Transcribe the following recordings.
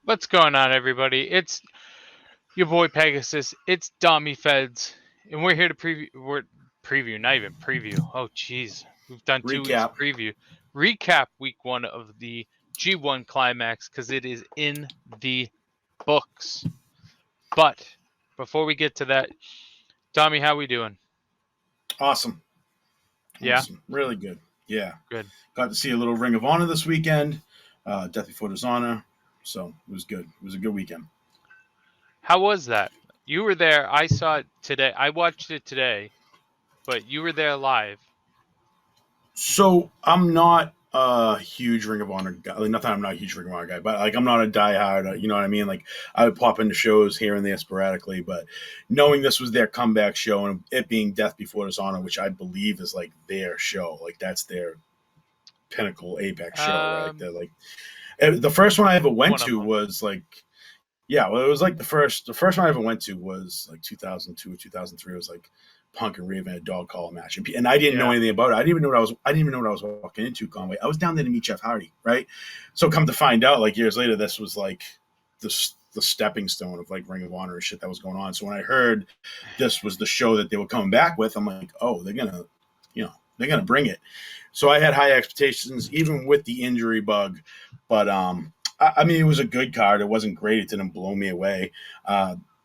What's going on, everybody? It's your boy Pegasus. It's Dommy Feds, and we're here to preview, not even preview. Oh, jeez, we've done 2 weeks Recap. preview. Recap week 1 of the G1 Climax because it is in the books. But before we get to that, Tommy, how we doing? Awesome. Yeah? Awesome. Really good. Yeah. Good. Got to see a little Ring of Honor this weekend. Death Befor Dishonor. So it was good. It was a good weekend. How was that? You were there. I saw it today. I watched it today, but you were there live. So I'm not a huge Ring of Honor guy. Like, not that I'm not a huge Ring of Honor guy, but like I'm not a diehard. You know what I mean? Like I would pop into shows here and there sporadically, but knowing this was their comeback show and it being Death Befor Dishonor, which I believe is like their show, like that's their pinnacle apex show, right? They're like the first one I ever went to was like. Yeah, well, it was like the first one I ever went to was like 2002 or 2003. It was like Punk and Raven a dog collar match, and I didn't know anything about it. I didn't even know what I was walking into. Conway, I was down there to meet Jeff Hardy, right? So come to find out, like years later, this was like the stepping stone of like Ring of Honor and shit that was going on. So when I heard this was the show that they were coming back with, I'm like, oh, they're gonna bring it. So I had high expectations, even with the injury bug, but I mean, it was a good card. It wasn't great. It didn't blow me away.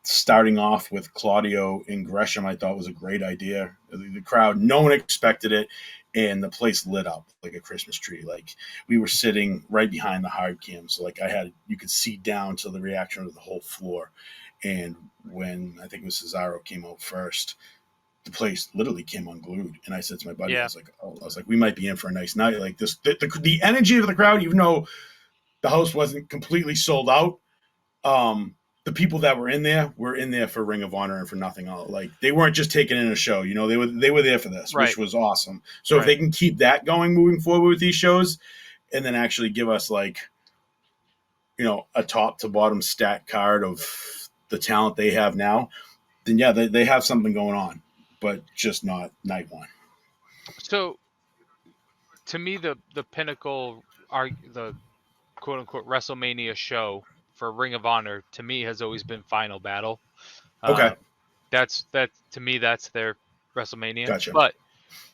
Starting off with Claudio and Gresham, I thought was a great idea. The crowd, no one expected it, and the place lit up like a Christmas tree. Like we were sitting right behind the hard cam, so like you could see down to the reaction of the whole floor. And when I think it was Cesaro came out first, the place literally came unglued. And I said to my buddy, I was like, we might be in for a nice night. Like this, the energy of the crowd, even though the house wasn't completely sold out. The people that were in there for Ring of Honor and for nothing else. Like they weren't just taking in a show, you know, they were there for this, which was awesome. So if they can keep that going moving forward with these shows and then actually give us like, you know, a top to bottom stat card of the talent they have now, then yeah, they have something going on, but just not night one. So to me, the pinnacle the quote unquote WrestleMania show for Ring of Honor to me has always been Final Battle. Okay. That's to me that's their WrestleMania. Gotcha. But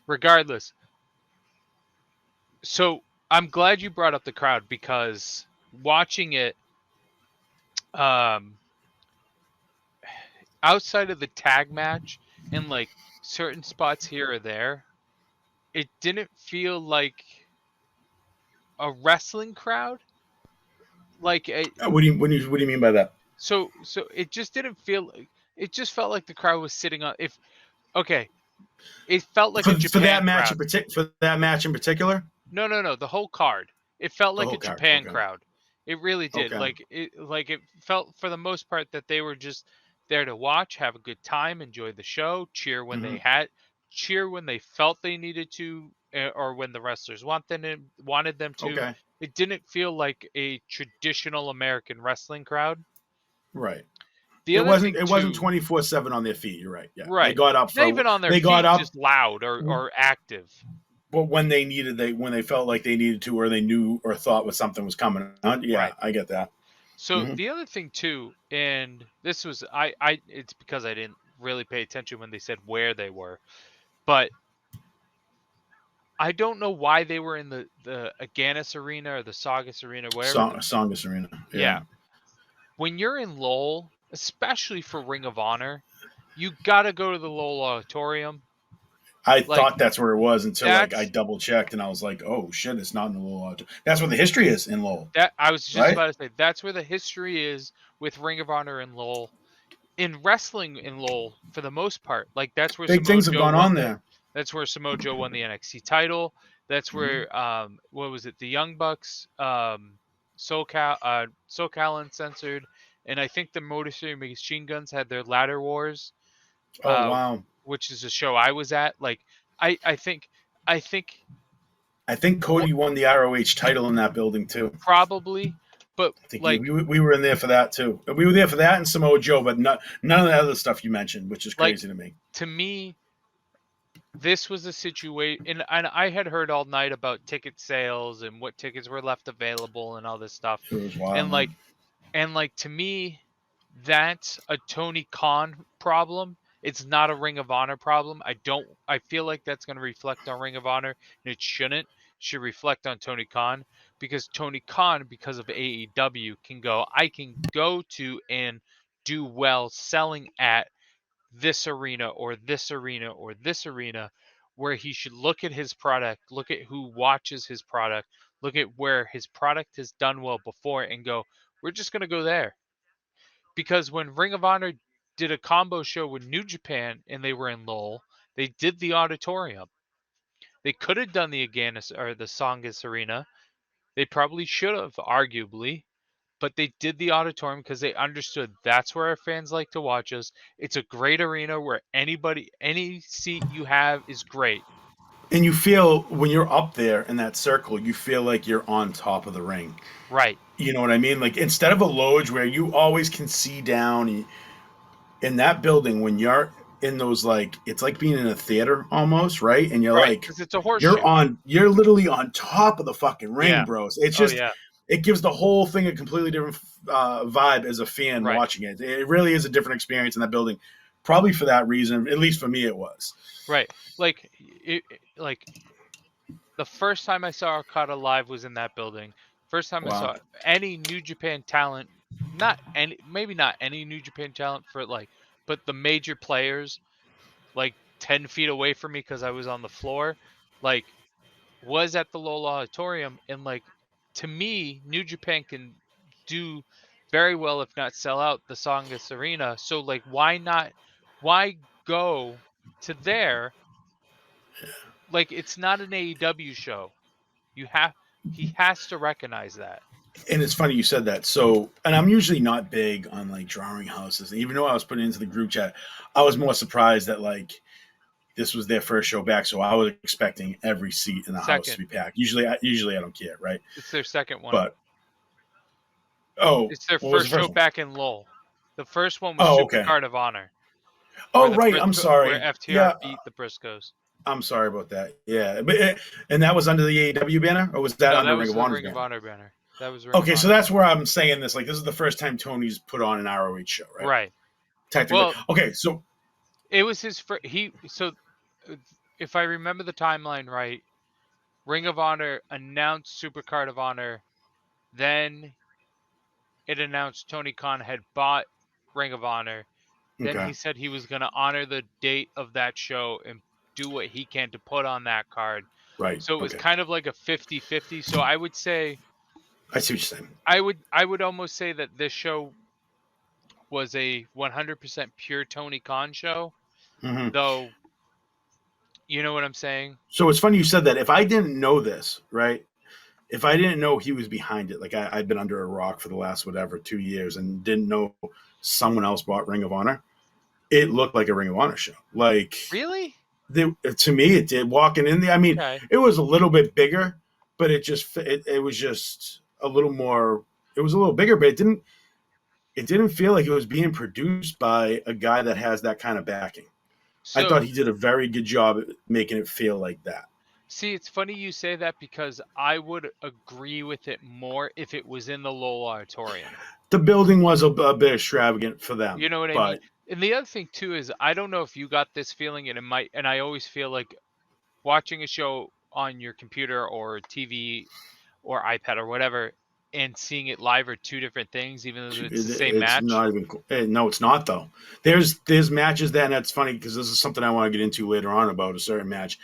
regardless, so I'm glad you brought up the crowd because watching it outside of the tag match and like certain spots here or there, it didn't feel like a wrestling crowd. Like what do you mean by that? So it just didn't feel. It just felt like the crowd was sitting on. It felt like a Japan for that match crowd. For that match in particular. No, the whole card. It felt like a Japan crowd. It really did. Okay. It felt for the most part that they were just there to watch, have a good time, enjoy the show, cheer when cheer when they felt they needed to, or when the wrestlers wanted them to. Okay. It didn't feel like a traditional American wrestling crowd. Right. It wasn't 24/7 on their feet. You're right. Yeah. Right. They got up. Not even on their feet, just loud or active. But when they felt like they needed to, or they knew or thought something was coming on. Yeah, right. I get that. So the other thing too, and this was it's because I didn't really pay attention when they said where they were, but I don't know why they were in the Aganis Arena or the Saugus Arena, whatever. Songus Arena. Yeah. Yeah, when you're in Lowell, especially for Ring of Honor, you gotta go to the Lowell Auditorium. I Like thought that's where it was until like I that's double checked and I was like, oh shit, it's not in the Lowell. That's where the history is in Lowell, that I was just right? about to say that's where the history is with Ring of Honor in Lowell. In wrestling in Lowell, for the most part, like that's where Big Samoa things have Joe gone won on the there. that's where Samoa Joe won the NXT title. That's Mhm. where what was it? The Young Bucks, SoCal Uncensored, and I think the Motor City Machine Guns had their Ladder Wars, Oh uh, wow. which is a show I was at. Like I think I think what Cody won the ROH title in that building too. probably, but I think like we were in there for that too. We were there for that and Samoa Joe, but none of the other stuff you mentioned, which is like crazy to me. to me this was a situation, and I had heard all night about ticket sales and what tickets were left available and all this stuff, It was and wild, like man. and like to me that's a Tony Khan problem. It's not a Ring of Honor problem. I feel like that's going to reflect on Ring of Honor, and it shouldn't. It should reflect on Tony Khan, because Tony Khan, because of AEW, I can go to and do well selling at this arena or this arena or this arena, where he should look at his product, look at who watches his product, look at where his product has done well before and go, we're just going to go there. Because when Ring of Honor did a combo show with New Japan and they were in Lowell, they did the auditorium. They could have done the Aganis or the Songus Arena. They probably should have, arguably, but they did the auditorium because they understood that's where our fans like to watch us. It's a great arena where any seat you have is great. And you feel when you're up there in that circle, you feel like you're on top of the ring. Right, You know what I mean? Like instead of a loge where you always can see down, in that building when you're in those, like it's like being in a theater almost, right? And you're right, like because it's a horseshoe. you're literally on top of the fucking ring, Yeah. bros. It's Oh just yeah. it gives the whole thing a completely different vibe as a fan Right. watching it. It really is a different experience in that building. Probably for that reason, at least for me, it was. Right. Like the first time I saw Okada live was in that building. First time I Wow. saw any New Japan talent, not any, maybe not any New Japan talent but the major players, like 10 feet away from me because I was on the floor, like, was at the Lola Auditorium. And, like, to me, New Japan can do very well, if not sell out, the Songus Arena. So, like, why go to there? Like, it's not an AEW show. You have He has to recognize that. And it's funny you said that. So, and I'm usually not big on like drawing houses. Even though I was putting it into the group chat, I was more surprised that like this was their first show back, so I was expecting every seat in the house to Second, be packed. Usually I don't care, right? it's their second one. But oh, It's their what was the first show first one? back in Lowell. The first one was Oh, Super okay. Card of Honor, where Oh, right. I'm where sorry. FTR Yeah, beat the Briscoes. I'm sorry about that. Yeah, but and that was under the AEW banner, or was that No, that under Ring was of the Honor's Ring of banner? Honor banner. That was Ring of Okay, so Honor. that's where I'm saying this. Like, this is the first time Tony's put on an ROH show, right? Right. Technically. Well, Okay, so it was his first. Uh, if I remember the timeline right, Ring of Honor announced Super Card of Honor. Then it announced Tony Khan had bought Ring of Honor. Then okay, he said he was going to honor the date of that show and do what he can to put on that card. right. So it was Okay, kind of like a 50-50. So I would say I see what you're saying. I would almost say that this show was a 100% pure Tony Khan show, Hmm. though, you know what I'm saying? So it's funny you said that. If I didn't know this, right? If I didn't know he was behind it, like I'd been under a rock for the last whatever 2 years and didn't know someone else bought Ring of Honor, it looked like a Ring of Honor show. Like Really? to me, it did. Walking in there, I mean, Okay. it was a little bit bigger, but it was just a little more. It was a little bigger, but it didn't feel like it was being produced by a guy that has that kind of backing. I thought So, he did a very good job at making it feel like that. see, it's funny you say that because I would agree with it more if it was in the Lowell Auditorium. The building was a bit extravagant for them, You know what I mean? but And the other thing too is I don't know if you got this feeling, and I always feel like watching a show on your computer or TV or iPad or whatever and seeing it live are two different things, even though it's the same It's match. not even. No, it's not though. There's matches that, and that's funny because this is something I want to get into later on about a certain match.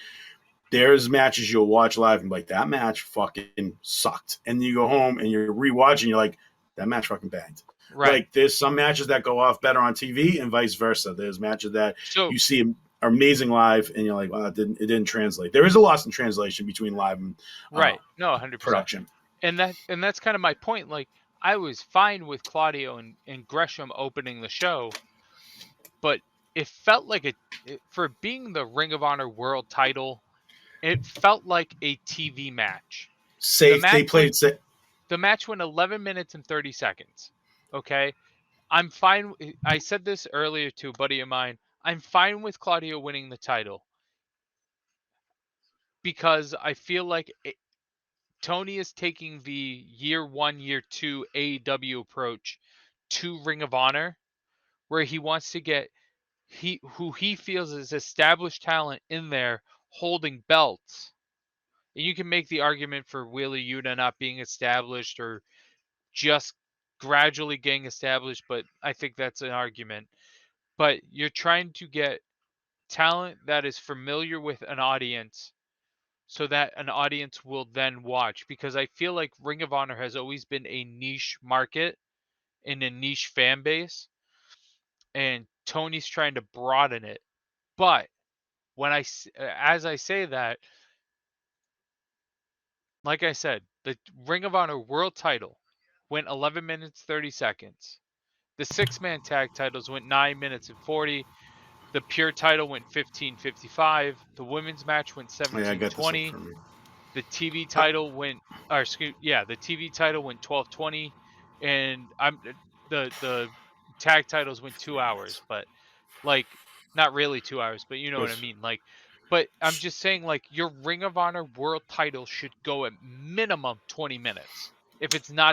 There's matches you'll watch live and be like, that match fucking sucked, and you go home and you're rewatching, you're like, that match fucking banged. Right. Like there's some matches that go off better on TV and vice versa. There's matches that So you see are amazing live and you're like, well, it didn't translate. There is a loss in translation between live and uh, right. No, 100%. production. And that's kind of my point. Like I was fine with Claudio and Gresham opening the show, but it felt like for being the Ring of Honor World Title, it felt like a TV match. The Safe. match They played went it safe. the match went 11 minutes and 30 seconds. Okay? I'm fine. I said this earlier to a buddy of mine. I'm fine with Claudio winning the title because I feel like Tony is taking the year one, year two AEW approach to Ring of Honor, where he wants to get who he feels is established talent in there holding belts. And you can make the argument for Wheeler Yuta not being established or just gradually getting established, but I think that's an argument. But you're trying to get talent that is familiar with an audience so that an audience will then watch, because I feel like Ring of Honor has always been a niche market and a niche fan base, and Tony's trying to broaden it. But as I say that, like I said, the Ring of Honor World Title went 11 minutes 30 seconds. The six-man tag titles went 9 minutes and 40. The pure title went 15:55. The women's match went Yeah, I got this up 17:20. for me. The TV Uh, title went, or excuse, yeah, the TV title went 12:20, and the tag titles went 2 hours, but like not really 2 hours, but you know what I yes. mean. Like, but I'm just saying, like your Ring of Honor World Title should go at minimum 20 minutes.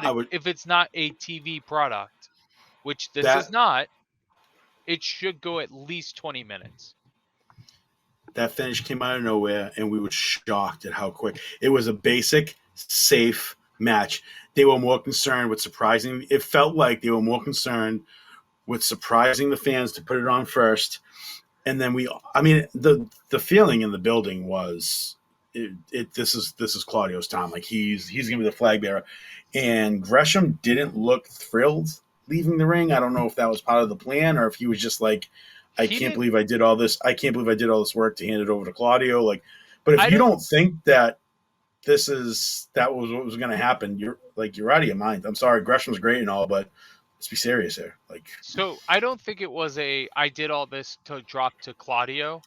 I would If it's not a TV product, which this is that not, it should go at least 20 minutes. that finish came out of nowhere, and we were shocked at how quick it was. A basic, safe match. They were more concerned with surprising. It felt like they were more concerned with surprising the fans to put it on first, and then I mean, the feeling in the building was this is Claudio's time. Like he's gonna be the flag bearer, and Gresham didn't look thrilled leaving the ring. I don't know if that was part of the plan or if he was just like, I He can't didn't. believe I did all this. I can't believe I did all this work to hand it over to Claudio. Like, but if I you don't. don't think that that was what was going to happen, you're out of your mind. I'm sorry, Gresham's great and all, but let's be serious here. Like, So I don't think it was I did all this to drop to Claudio.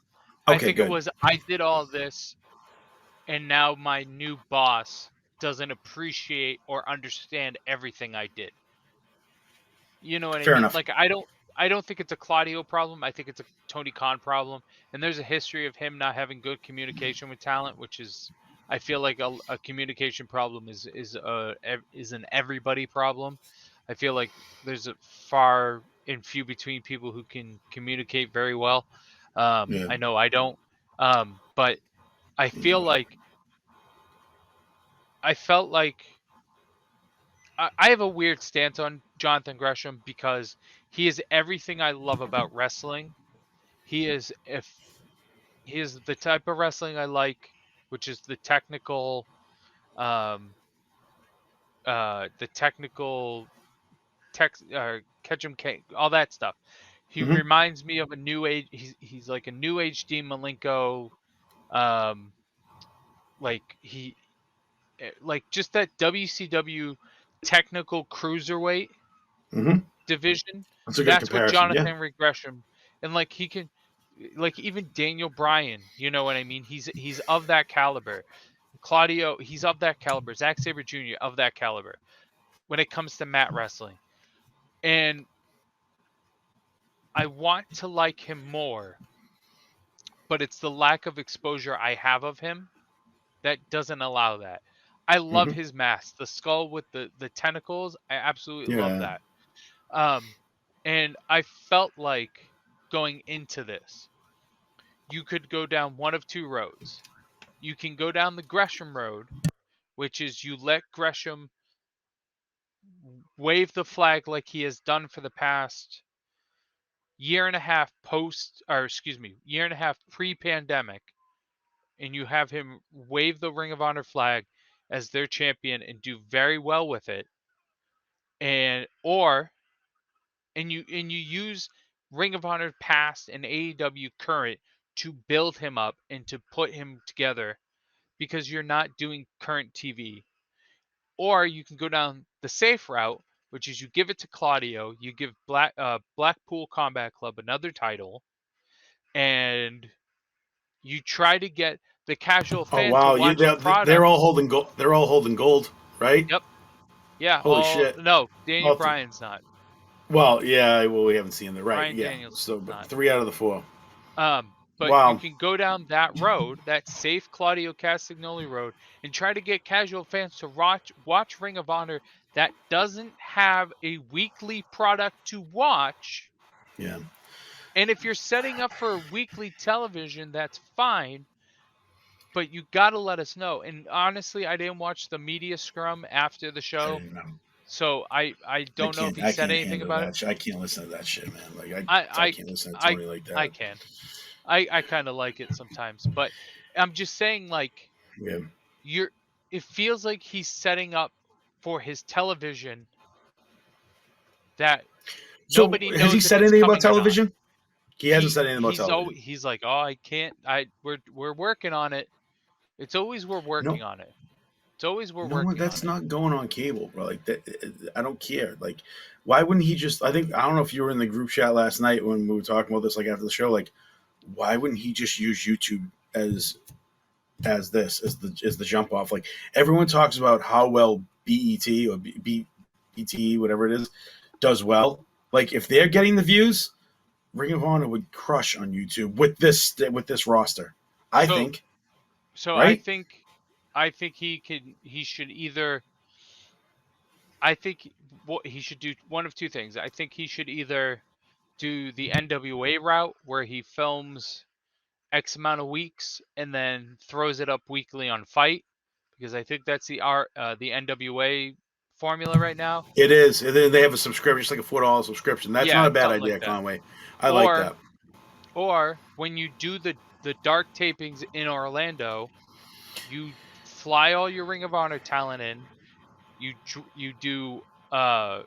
I okay, think it good, was I did all this and now my new boss doesn't appreciate or understand everything I did. You know what I fair mean? enough. Like I don't think it's a Claudio problem. I think it's a Tony Khan problem. And there's a history of him not having good communication with talent, which is I feel like a communication problem is an everybody problem. I feel like there's a far and few between people who can communicate very well. Yeah, I know I don't. But I feel yeah. like I felt like I have a weird stance on Jonathan Gresham because he is everything I love about wrestling. He is if he is the type of wrestling I like, which is um the technical catch 'em all that stuff. He Mm-hmm. reminds me of a new age. He's like a new age Dean Malenko. Um, like like just that WCW technical cruiserweight Mm-hmm. division. That's a good That's what comparison. Yeah. Jonathan Gresham, and like he can, like even Daniel Bryan. You know what I mean? He's of that caliber. Claudio, he's of that caliber. Zack Sabre Jr. of that caliber when it comes to mat wrestling. And I want to like him more, but it's the lack of exposure I have of him that doesn't allow that. I love Mm-hmm. his mask, the skull with the tentacles. I absolutely love Yeah. that. Um, and I felt like going into this, you could go down one of two roads. you can go down the Gresham road, which is you let Gresham wave the flag like he has done for the past year and a half year and a half pre-pandemic, and you have him wave the Ring of Honor flag as their champion and do very well with it, and you use Ring of Honor past and AEW current to build him up and to put him together, because you're not doing current TV. Or you can go down the safe route, which is you give it to Claudio, you give Blackpool Combat Club another title, and you try to get the casual Oh fan to wow, watch the they're product. all holding gold. They're all holding gold, right? Yep. Yeah. Holy shit! No, Daniel All Bryan's not. well, yeah. Well, we haven't seen the right. Bryan Yeah. Daniels So, is but not. 3 out of the 4. But you Wow. can go down that road, that safe Claudio Castagnoli road, and try to get casual fans to watch Ring of Honor that doesn't have a weekly product to watch. Yeah. And if you're setting up for weekly television, that's fine, but you got to let us know. And honestly, I didn't watch the media scrum after the I show, didn't know. so I don't know if he I said can't anything handle about it. that. I can't listen to that shit, man. Like I I can't listen to I Tony like I that. can. I kind of like it sometimes, but I'm just saying, like, Yeah. you're it feels like he's setting up for his television that So nobody has he knows if said it's anything about coming or not. television? He hasn't said anything about television. He's like, "Oh, I can't. We're working on it." It's always we're working No, on it. It's always we're no one. working on That's it. not going on cable, bro. Like that. I don't care. Like, why wouldn't he just? I don't know if you were in the group chat last night when we were talking about this. Like after the show, like, why wouldn't he just use YouTube as the jump off? Like everyone talks about how well BET or BTE, whatever it is, does well. Like if they're getting the views, Ring of Honor would crush on YouTube with this roster. I So think, so right? I think he should either I think what he should do one of two things. I think he should either do the NWA route where he films X amount of weeks and then throws it up weekly on Fight, because I think that's the NWA formula right now. It is. And then they have a subscription, just like a $4 subscription. That's not Yeah, a bad something like idea, that. Conway. I like Or that. or when you do the dark tapings in Orlando, you fly all your Ring of Honor talent in. You do a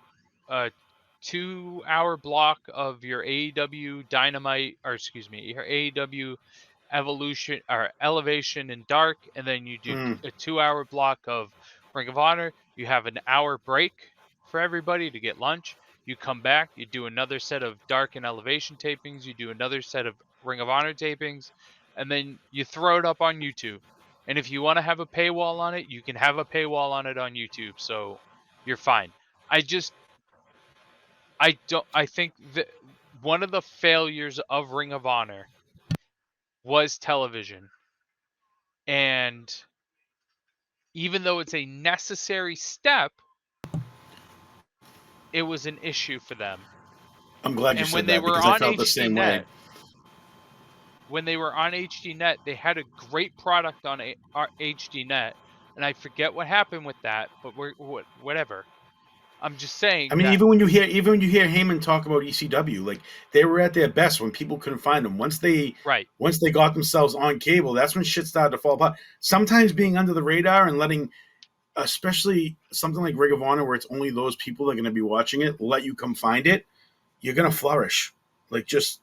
2 hour block of your AEW Dynamite, or excuse me, your AEW Evolution or Elevation in Dark, and then you do Mm. a 2 hour block of Ring of Honor. You have an hour break for everybody to get lunch. You come back, you do another set of Dark and Elevation tapings, you do another set of Ring of Honor tapings, and then you throw it up on YouTube. And if you want to have a paywall on it, you can have a paywall on it on YouTube. So you're fine. I just I think that one of the failures of Ring of Honor was television. And even though it's a necessary step, it was an issue for them. I'm glad you And said that because I felt the same way. When they were on HDNet, they had a great product on HDNet, and I forget what happened with that, but whatever. I'm just I saying mean, that even when you hear Heyman talk about ECW, like they were at their best when people couldn't find them. right, Once they got themselves on cable, that's when shit started to fall apart. Sometimes being under the radar and letting, especially something like Ring of Honor, where it's only those people that are going to be watching it, let you come find it, you're going to flourish. Like just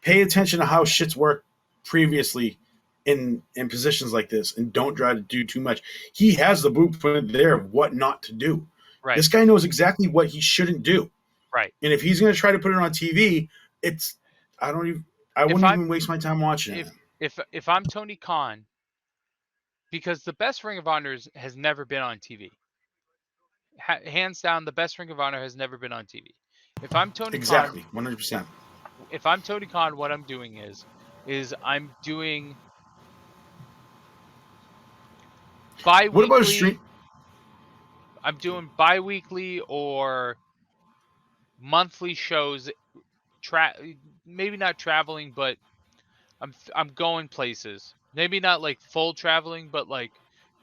pay attention to how shit's worked previously in positions like this, and don't try to do too much. He has the blueprint there of what not to do. right, This guy knows exactly what he shouldn't do. right. And if he's going to try to put it on TV, it's I don't even I If wouldn't I'm even waste my time watching it. if I'm Tony Khan, because the best Ring of Honor has never been on TV. Hands down, the best Ring of Honor has never been on TV. If I'm Tony Khan, Exactly, 100%. if I'm Tony Khan, what I'm doing is What about a stream? bi-weekly. I'm doing bi-weekly or monthly shows. Tra- Maybe not traveling, but I'm going places. Maybe not like full traveling, but like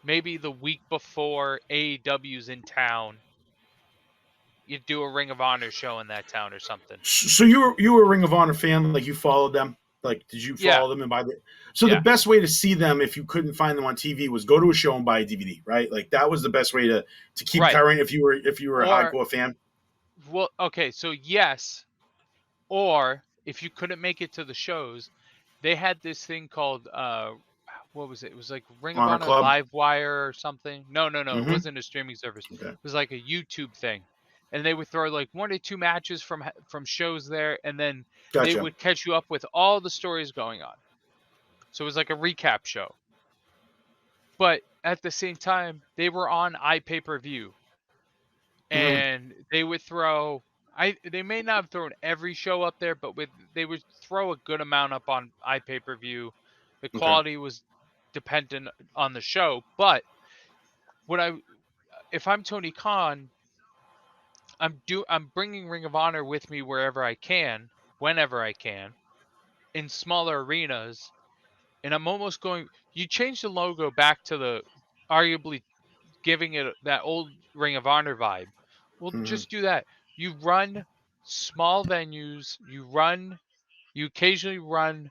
maybe the week before AEW's in town, you do a Ring of Honor show in that town or something. So you were a Ring of Honor fan, like you followed them. Like, did you Yeah, follow them and buy the? So the yeah, best way to see them, if you couldn't find them on TV, was go to a show and buy a DVD, right? Like that was the best way to keep right. current if you were a Or hardcore fan. well, okay, so yes, or if you couldn't make it to the shows, they had this thing called what was it? It was like Ring of Honor Honor Club. Live Wire or something. No, no, no, it Mm-hmm. wasn't a streaming service. Okay, It was like a YouTube thing. And they would throw like one or two matches from shows there, and then they gotcha. would catch you up with all the stories going on. So it was like a recap show. But at the same time, they were on iPay-per-view, Mm-hmm. and they would throw they may not have thrown every show up there, but they would throw a good amount up on iPay-per-view. The Okay. quality was dependent on the show, but when I if I'm Tony Khan, I'm bringing Ring of Honor with me wherever I can, whenever I can, in smaller arenas, and I'm almost going. You change the logo back to the arguably giving it that old Ring of Honor vibe. Well, Mm-hmm. just do that. You run small venues. You occasionally run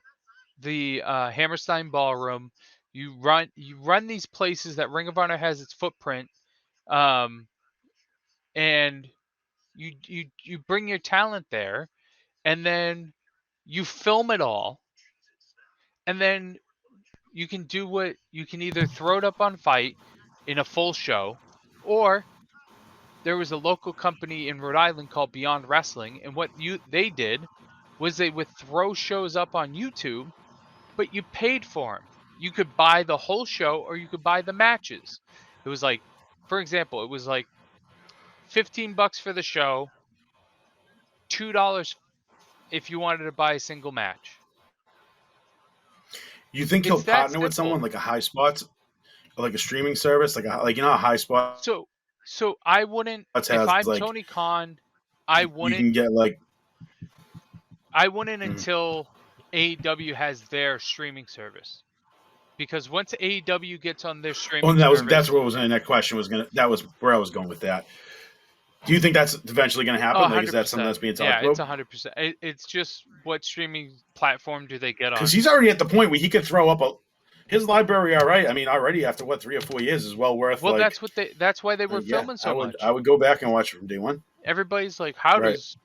the Hammerstein Ballroom. You run these places that Ring of Honor has its footprint, um, and you bring your talent there, and then you film it all, and then you can either throw it up on Fight in a full show, or there was a local company in Rhode Island called Beyond Wrestling, and what they did was they would throw shows up on YouTube, but you paid for them. You could buy the whole show or you could buy the matches. It was like, for example, it was like $15 for the show, $2 if you wanted to buy a single match. You think he'll It's that partner with someone simple. like a High Spots, or like a streaming service, like you know how High Spots So I wouldn't if has I'm like Tony Khan, I you wouldn't can get like. Mm. until AEW has their streaming service. Because once AEW gets on their Oh, streaming and that's service, what was in the next question was gonna. That was where I was going with that. Do you think that's eventually going to oh, happen? Like, is that something 100%. that's being Yeah, talked it's about? 100%. It's just what streaming platform do they get Because on? he's already at the point where he could throw up his library. All right, I mean, already after what 3 or 4 years is well worth Well, like. that's why they were Yeah, filming I so would I much. would go back and watch it from day one. Everybody's like, how Right. does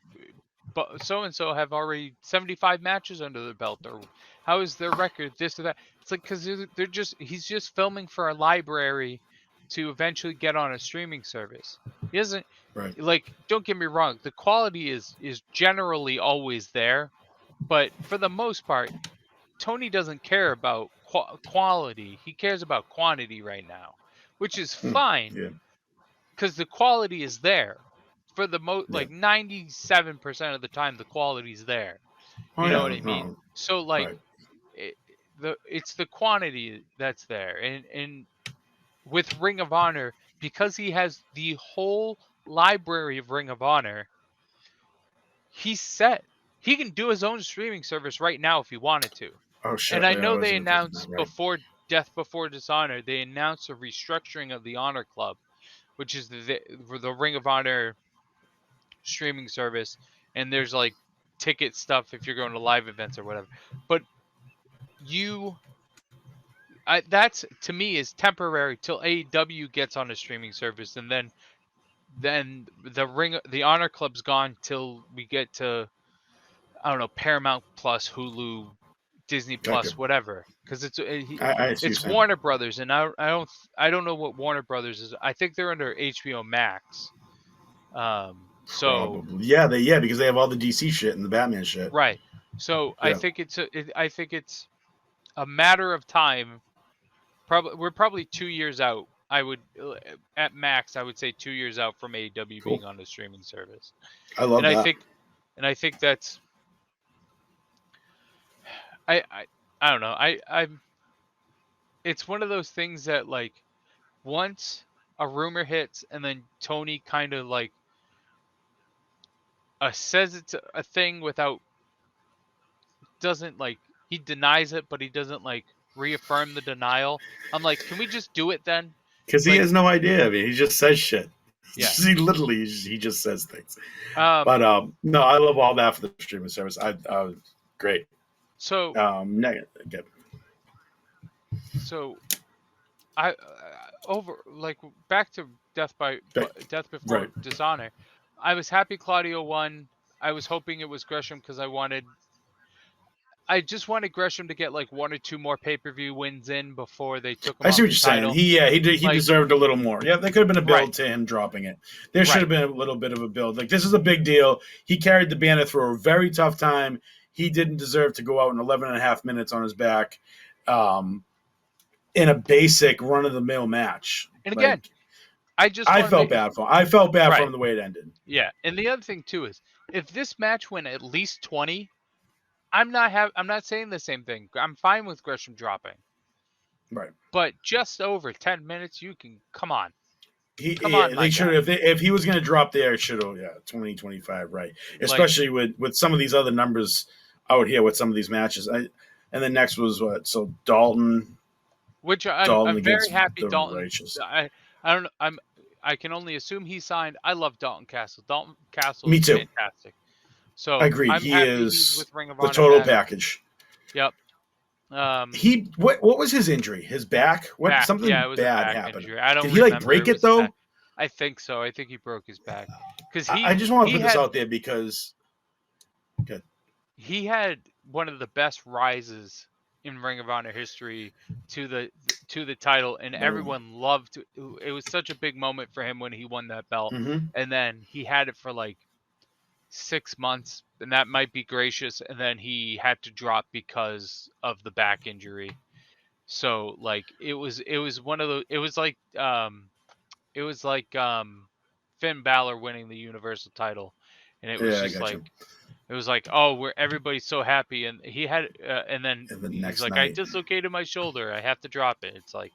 so and so have already 75 matches under their belt, or how is their record this or that? It's like because they're just he's just filming for a library to eventually get on a streaming service. He doesn't Right. like. Don't get me wrong, the quality is generally always there, but for the most part, Tony doesn't care about quality. He cares about quantity right now, which is Hmm. fine Yeah. because the quality is there. For the Yeah. like 97% of the time, the quality's there. Oh You know yeah. what I mean? No. So like Right. it, it's the quantity that's there, and with Ring of Honor, because he has the whole library of Ring of Honor, he's set. He can do his own streaming service right now if he wanted to. Oh And shit. I Yeah, I know they wasn't even thinking that. announced Right. before Death Before Dishonor, they announced a restructuring of the Honor Club, which is the Ring of Honor streaming service, and there's like ticket stuff if you're going to live events or whatever. But you that's to me is temporary till AEW gets on a streaming service, and then the Honor Club's gone till we get to, I don't know, Paramount Plus, Hulu, Disney Gotcha. Plus, whatever, because I see you it's saying. Warner Brothers, and I don't know what Warner Brothers is. I think they're under HBO Max. So Probably. Yeah, because they have all the DC shit and the Batman shit. right. So Yeah. I think it's a matter of time. Probably we're probably 2 years out. I would at max I would say 2 years out from AEW Cool. being on the streaming service, I love and I that. think that's I I don't know I'm it's one of those things that like once a rumor hits and then Tony kind of like says it's a thing without doesn't like he denies it, but he doesn't like reaffirm the denial. I'm like, can we just do it then? Because he Like, has no idea. I mean, he just says shit. yeah. He literally he just says things. Um, But no, I love all that for the streaming service. I great. so Good. so I over like back to Death Before Right. Dishonor. I was happy Claudio won. I was hoping it was Gresham because I just wanted Gresham to get like one or two more pay-per-view wins in before they took him I see off what the you're saying. title. He Like, deserved a little more. Yeah, there could have been a right, build to him dropping it. There should right. have been a little bit of a build. Like, this is a big deal. He carried the banner through a very tough time. He didn't deserve to go out in 11 and a half minutes on his back in a basic run-of-the-mill match. And again, Like, I just I want to felt make bad for him. I felt bad for right. him the way it ended. Yeah. And the other thing too is if this match went at least 20, I'm not saying the same thing. I'm fine with Gresham dropping. Right. But just over 10 minutes, you can come on. Come on, Yeah, my they should guy. have. If he was going to drop there, should have 2025, right? Like, Especially with some of these other numbers out here with some of of these matches. And then next was what? So which Dalton I'm very against happy the Dalton. Righteous. I don't know. I can only assume he signed. I love Dalton Castle. Dalton Castle Me is too. fantastic. So Agreed. I'm He happy he's is with Ring of the Honor total back. package. Yep. He what was his injury? His back? What Back. Yeah, something it was a bad back happened? injury. I don't Did he like remember. break It it was back. though? I think so. I think he broke his back because I just want to he put this had out there because good. he had one of the best rises in Ring of Honor history to the title, and Boom. everyone loved it. It was such a big moment for him when he won that belt, Mm-hmm. and then he had it for like 6 months, and that might be gracious, and then he had to drop because of the back injury. So like it was one of the it was like Finn Balor winning the Universal title, and it was Yeah, I just got like you. it was like, oh, we're everybody's so happy, and he had, and then And the he's next like, I night, dislocated my shoulder, I have to drop it. It's like,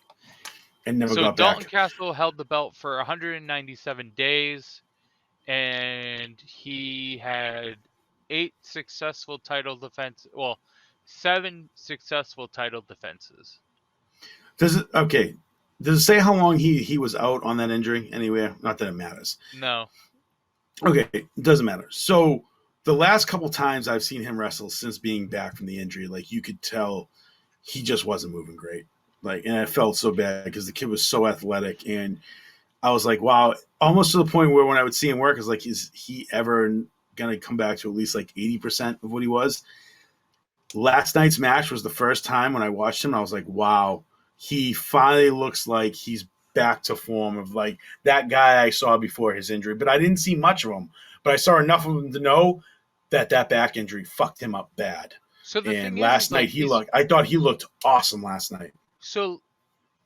and never so got Dalton back. Castle held the belt for 197 days, and he had 7 successful title defenses. Does it okay? Does it say how long he was out on that injury anywhere? Not that it matters. No, Okay, it doesn't matter. So the last couple times I've seen him wrestle since being back from the injury, like you could tell he just wasn't moving great. Like, and I felt so bad because the kid was so athletic, and I was like, wow, almost to the point where when I would see him work, I was like, is he ever gonna come back to at least like 80% of what he was? Last night's match was the first time when I watched him, I was like, wow, he finally looks like he's back to form of like that guy I saw before his injury. But I didn't see much of him. But I saw enough of him to know that back injury fucked him up bad. so the And thing is last night like I thought he looked awesome last night. so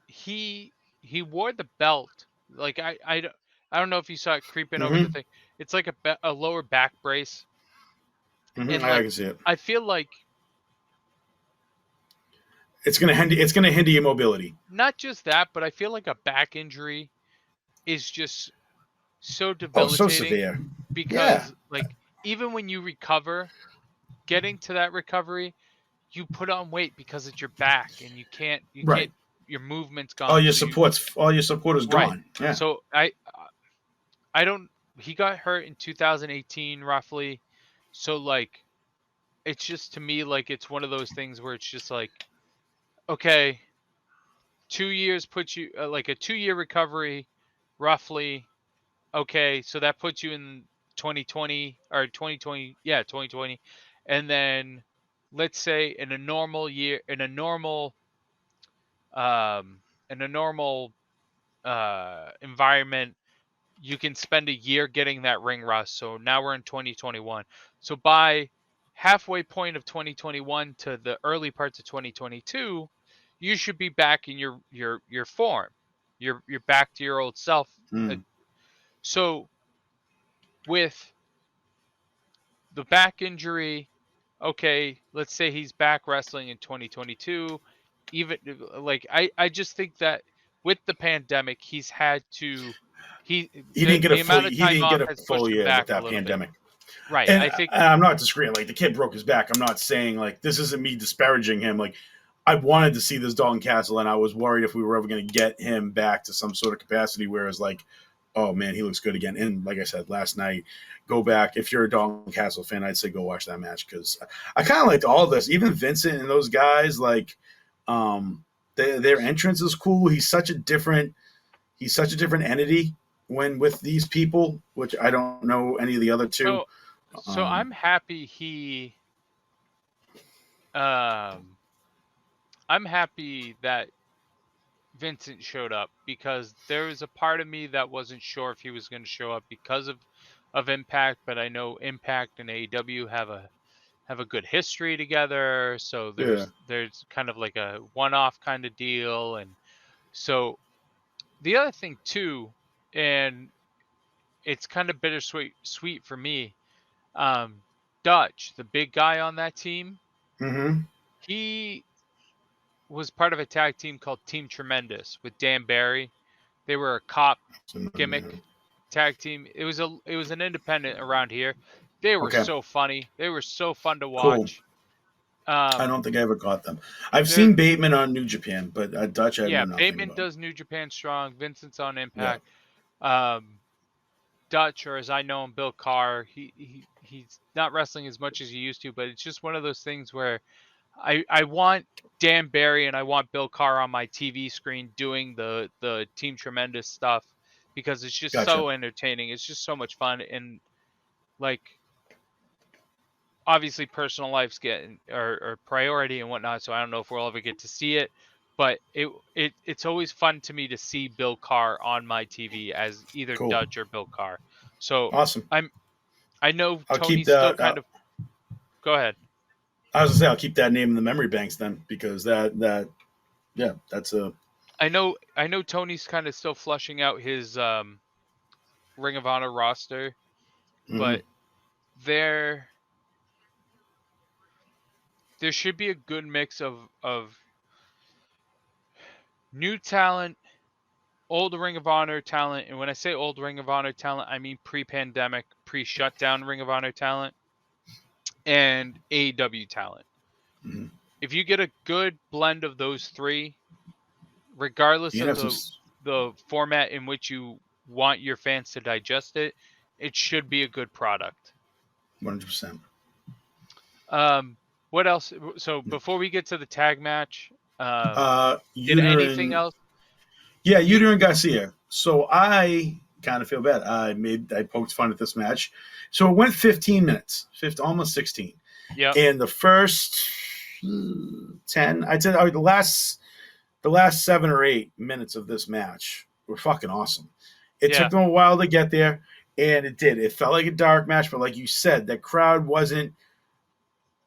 he wore the belt, like I don't know if you saw it creeping over the Mm-hmm. thing. It's like a lower back brace, Mm-hmm. and I like can see it. I feel like It's gonna hinder. It's gonna hinder your mobility. not just that, but I feel like a back injury is just so Oh, so debilitating severe. Yeah. because like even when you recover, getting to that recovery, you put on weight because it's your back and you Right. can't your movement's All gone. your So you support is right. gone. Yeah. So I don't he got hurt in 2018 roughly. So like it's just to me like it's one of those things where it's just like okay, 2 years puts you like a 2 year recovery roughly. Okay, so that puts you in 2020 or 2020, yeah, 2020. And then let's say in a normal year, in a normal environment, you can spend a year getting that ring rust. So now we're in 2021. So by halfway point of 2021 to the early parts of 2022, you should be back in your form. You're back to your old self. Uh, Mm. So with the back injury, okay, let's say he's back wrestling in 2022. Even like I just think that with the pandemic, he's had to he He didn't get a the full. amount of He time didn't off get a has full pushed him year with back a that little bit. pandemic. Right. And I think I'm not disagreeing. Like the kid broke his back. I'm not saying like this isn't me disparaging him. Like I wanted to see this Dalton Castle, and I was worried if we were ever going to get him back to some sort of capacity where it's like, oh man, he looks good again. And like I said last night, go back. If you're a Dalton Castle fan, I'd say go watch that match because I kind of liked all of this. Even Vincent and those guys, like, their entrance is cool. He's such a different entity when with these people, which I don't know any of the other two. So I'm happy I'm happy that Vincent showed up because there was a part of me that wasn't sure if he was going to show up because of Impact, but I know Impact and AEW have a good history together, so Yeah. there's kind of like a one-off kind of deal. And so the other thing too, and it's kind of sweet for me, Dutch, the big guy on that team, Mm-hmm. he was part of a tag team called Team Tremendous with Dan Barry. They were a cop gimmick tag team. It was an independent around here. They were Okay. so funny. They were so fun to Cool. watch. I don't think I ever caught them. I've they're seen Bateman on New Japan, but Dutch I know yeah, nothing Bateman about. does New Japan Strong. Vincent's on Yeah. Impact. Dutch, or as I know him, Bill Carr. He's not wrestling as much as he used to, but it's just one of those things where I want Dan Barry and I want Bill Carr on my TV screen doing the Team Tremendous stuff because it's just Gotcha. so entertaining. It's just so much fun. And like, obviously personal life's getting or priority and whatnot, so I don't know if we'll ever get to see it, but it's always fun to me to see Bill Carr on my TV as either Cool. Dutch or Bill Carr. So Awesome. I know I'll keep Tony's still that. kind of go ahead. I was gonna say I'll keep that name in the memory banks then because yeah, that's a I know Tony's kind of still flushing out his Ring of Honor roster, mm-hmm. but there should be a good mix of new talent, old Ring of Honor talent, and when I say old Ring of Honor talent, I mean pre-pandemic, pre-shutdown Ring of Honor talent, and AEW talent. Mm-hmm. If you get a good blend of those three, regardless You can of have some the format in which you want your fans to digest it, it should be a good product. 100%. What else? So before we get to the tag match, did anything Uterine. else? Yeah, You Uterine Garcia. So I kind of feel bad. I poked fun at this match. So it went 15 minutes, almost 16. Yep. And the first 10, I'd say the last 7 or 8 minutes of this match were fucking awesome. It took them a while to get there, and it did. It felt like a dark match, but like you said, that crowd wasn't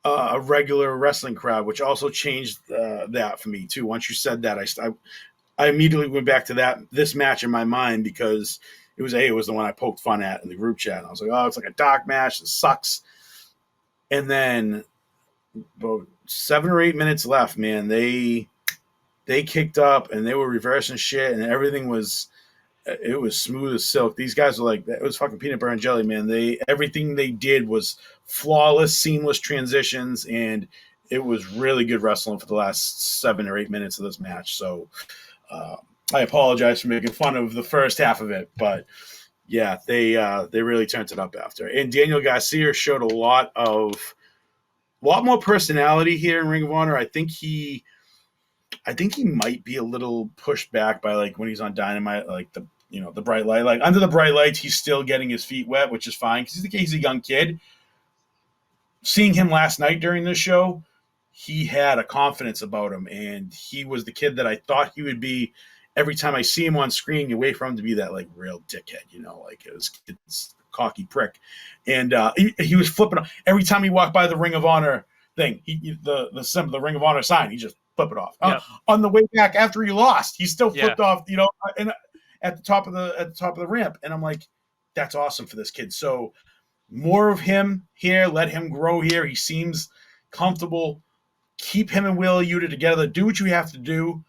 a regular wrestling crowd, which also changed that for me too. Once you said that, I immediately went back to this match in my mind because it was the one I poked fun at in the group chat. And I was like, oh, it's like a dark match. This sucks. And then about 7 or 8 minutes left, man. They kicked up and they were reversing shit and everything was smooth as silk. These guys were like, it was fucking peanut butter and jelly, man. Everything they did was flawless, seamless transitions, and it was really good wrestling for the last 7 or 8 minutes of this match. So I apologize for making fun of the first half of it, but yeah, they really turned it up after. And Daniel Garcia showed a lot more personality here in Ring of Honor. I think he might be a little pushed back by like when he's on Dynamite, like the bright light. Like under the bright lights, he's still getting his feet wet, which is fine because he's a young kid. Seeing him last night during this show, he had a confidence about him, and he was the kid that I thought he would be. Every time I see him on screen, you wait for him to be that like real dickhead, like his kid's cocky prick. And he was flipping every time he walked by the Ring of Honor thing. The symbol, the Ring of Honor sign, he just flip it off. Yep. On the way back after he lost, he still flipped off, and at the top of the ramp. And I'm like, that's awesome for this kid. So more of him here. Let him grow here. He seems comfortable. Keep him and Wheeler Yuta together. Do what you have to do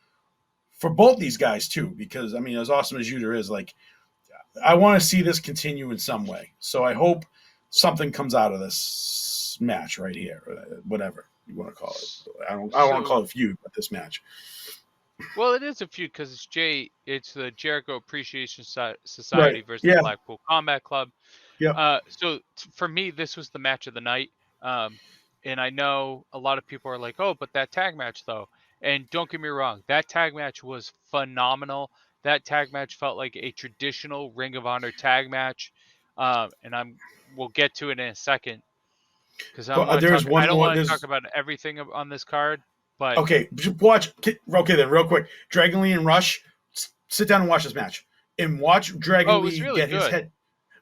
for both these guys too, because I mean, as awesome as Yuta is, like, I want to see this continue in some way. So I hope something comes out of this match right here, or whatever. you want to call it. S- I don't want to So, call it feud, but this match. well, it is a feud because it's the Jericho Appreciation Society Right. versus the Yeah. Blackpool Combat Club. Yep. For me, this was the match of the night. Um, and I know a lot of people are like, "Oh, but that tag match, though." And don't get me wrong, that tag match was phenomenal. That tag match felt like a traditional Ring of Honor tag match. And we'll get to it in a second because But want to there's talk. one I don't more. want to talk There's about everything on this card, but okay. Watch. Okay, then, real quick. Dragon Lee and Rush. Sit down and watch this match, and watch oh, Dragon it was Lee really get his good. head.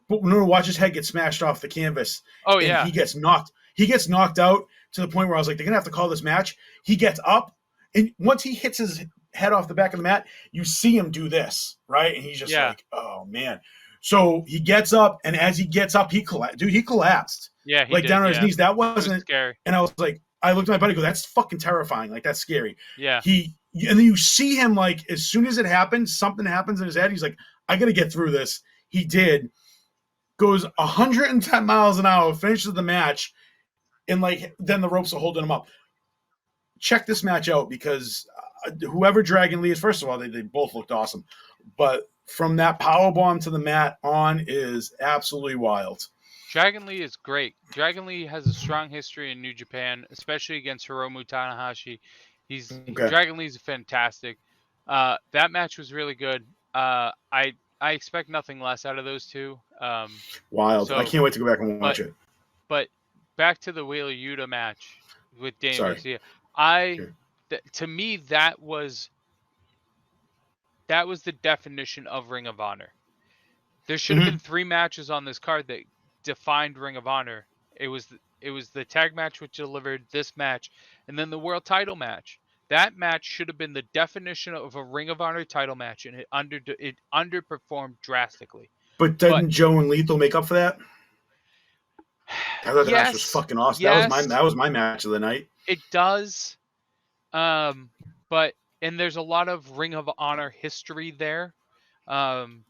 But no, watch his head get smashed off the canvas, Oh and yeah, he gets knocked. He gets knocked out to the point where I was like, they're gonna have to call this match. He gets up, and once he hits his head off the back of the mat, you see him do this, right? And he's just yeah, like, oh man. So he gets up, and as he gets up, he collapsed yeah. He like did. down on his Yeah, knees. That it was wasn't. scary. And I was like, I looked at my buddy, and go, that's fucking terrifying. Like that's scary. Yeah, And then you see him like as soon as it happens, something happens in his head. He's like, I gotta get through this. He did, goes 110 miles an hour, finishes the match, and like then the ropes are holding him up. Check this match out because whoever Dragon Lee is, first of all, they both looked awesome, but from that power bomb to the mat on is absolutely wild. Dragon Lee is great. Dragon Lee has a strong history in New Japan, especially against Hiromu Tanahashi. Okay, Dragon Lee's fantastic. That match was really good. I expect nothing less out of those two. wild. I So, can't wait to go back and but watch it. but back to the Wheeler Yuta match with Daniel Sorry. Garcia. I Sure. To me that was the definition of Ring of Honor. There should have been Mm-hmm. 3 matches on this card that defined Ring of Honor. It was the tag match which delivered this match, and then the world title match. That match should have been the definition of a Ring of Honor title match, and it underperformed drastically. But But didn't Joe and Lethal make up for that? I thought that match was yes, fucking awesome. yes, That was my match of the night. it does. Um, but and there's a lot of Ring of Honor history there. Um,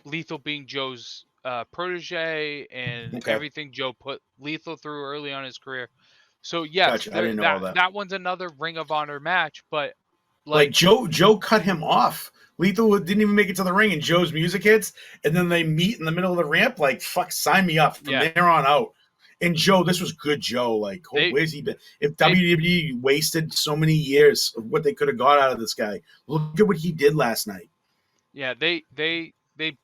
Lethal being Joe's protege and Okay, everything Joe put Lethal through early on in his career. So yes, gotcha. I didn't know all that. that one's another Ring of Honor match, but Like like Joe cut him off. Lethal didn't even make it to the ring, and Joe's music hits, and then they meet in the middle of the ramp. Like, fuck, sign me up from yeah, there on out. And Joe, this was good Joe. Like, they where's he been? If they WWE wasted so many years of what they could have got out of this guy, look at what he did last night. yeah, they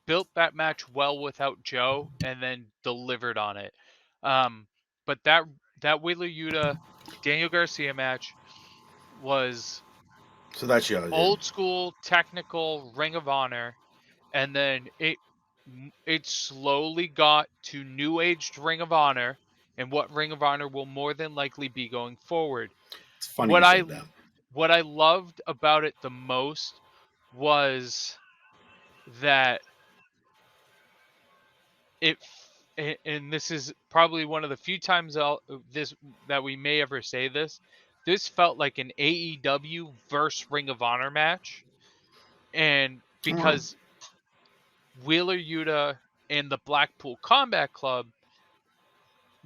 built that match well without Joe and then delivered on it. Um, but that Wheeler Yuta Daniel Garcia match was So that's your idea. old school technical Ring of Honor, and then it slowly got to new aged Ring of Honor and what Ring of Honor will more than likely be going forward. It's funny What you I said that. what I loved about it the most was that and this is probably one of the few times this that we may ever say this. This felt like an AEW versus Ring of Honor match, and Oh, because Wheeler Yuta and the Blackpool Combat Club,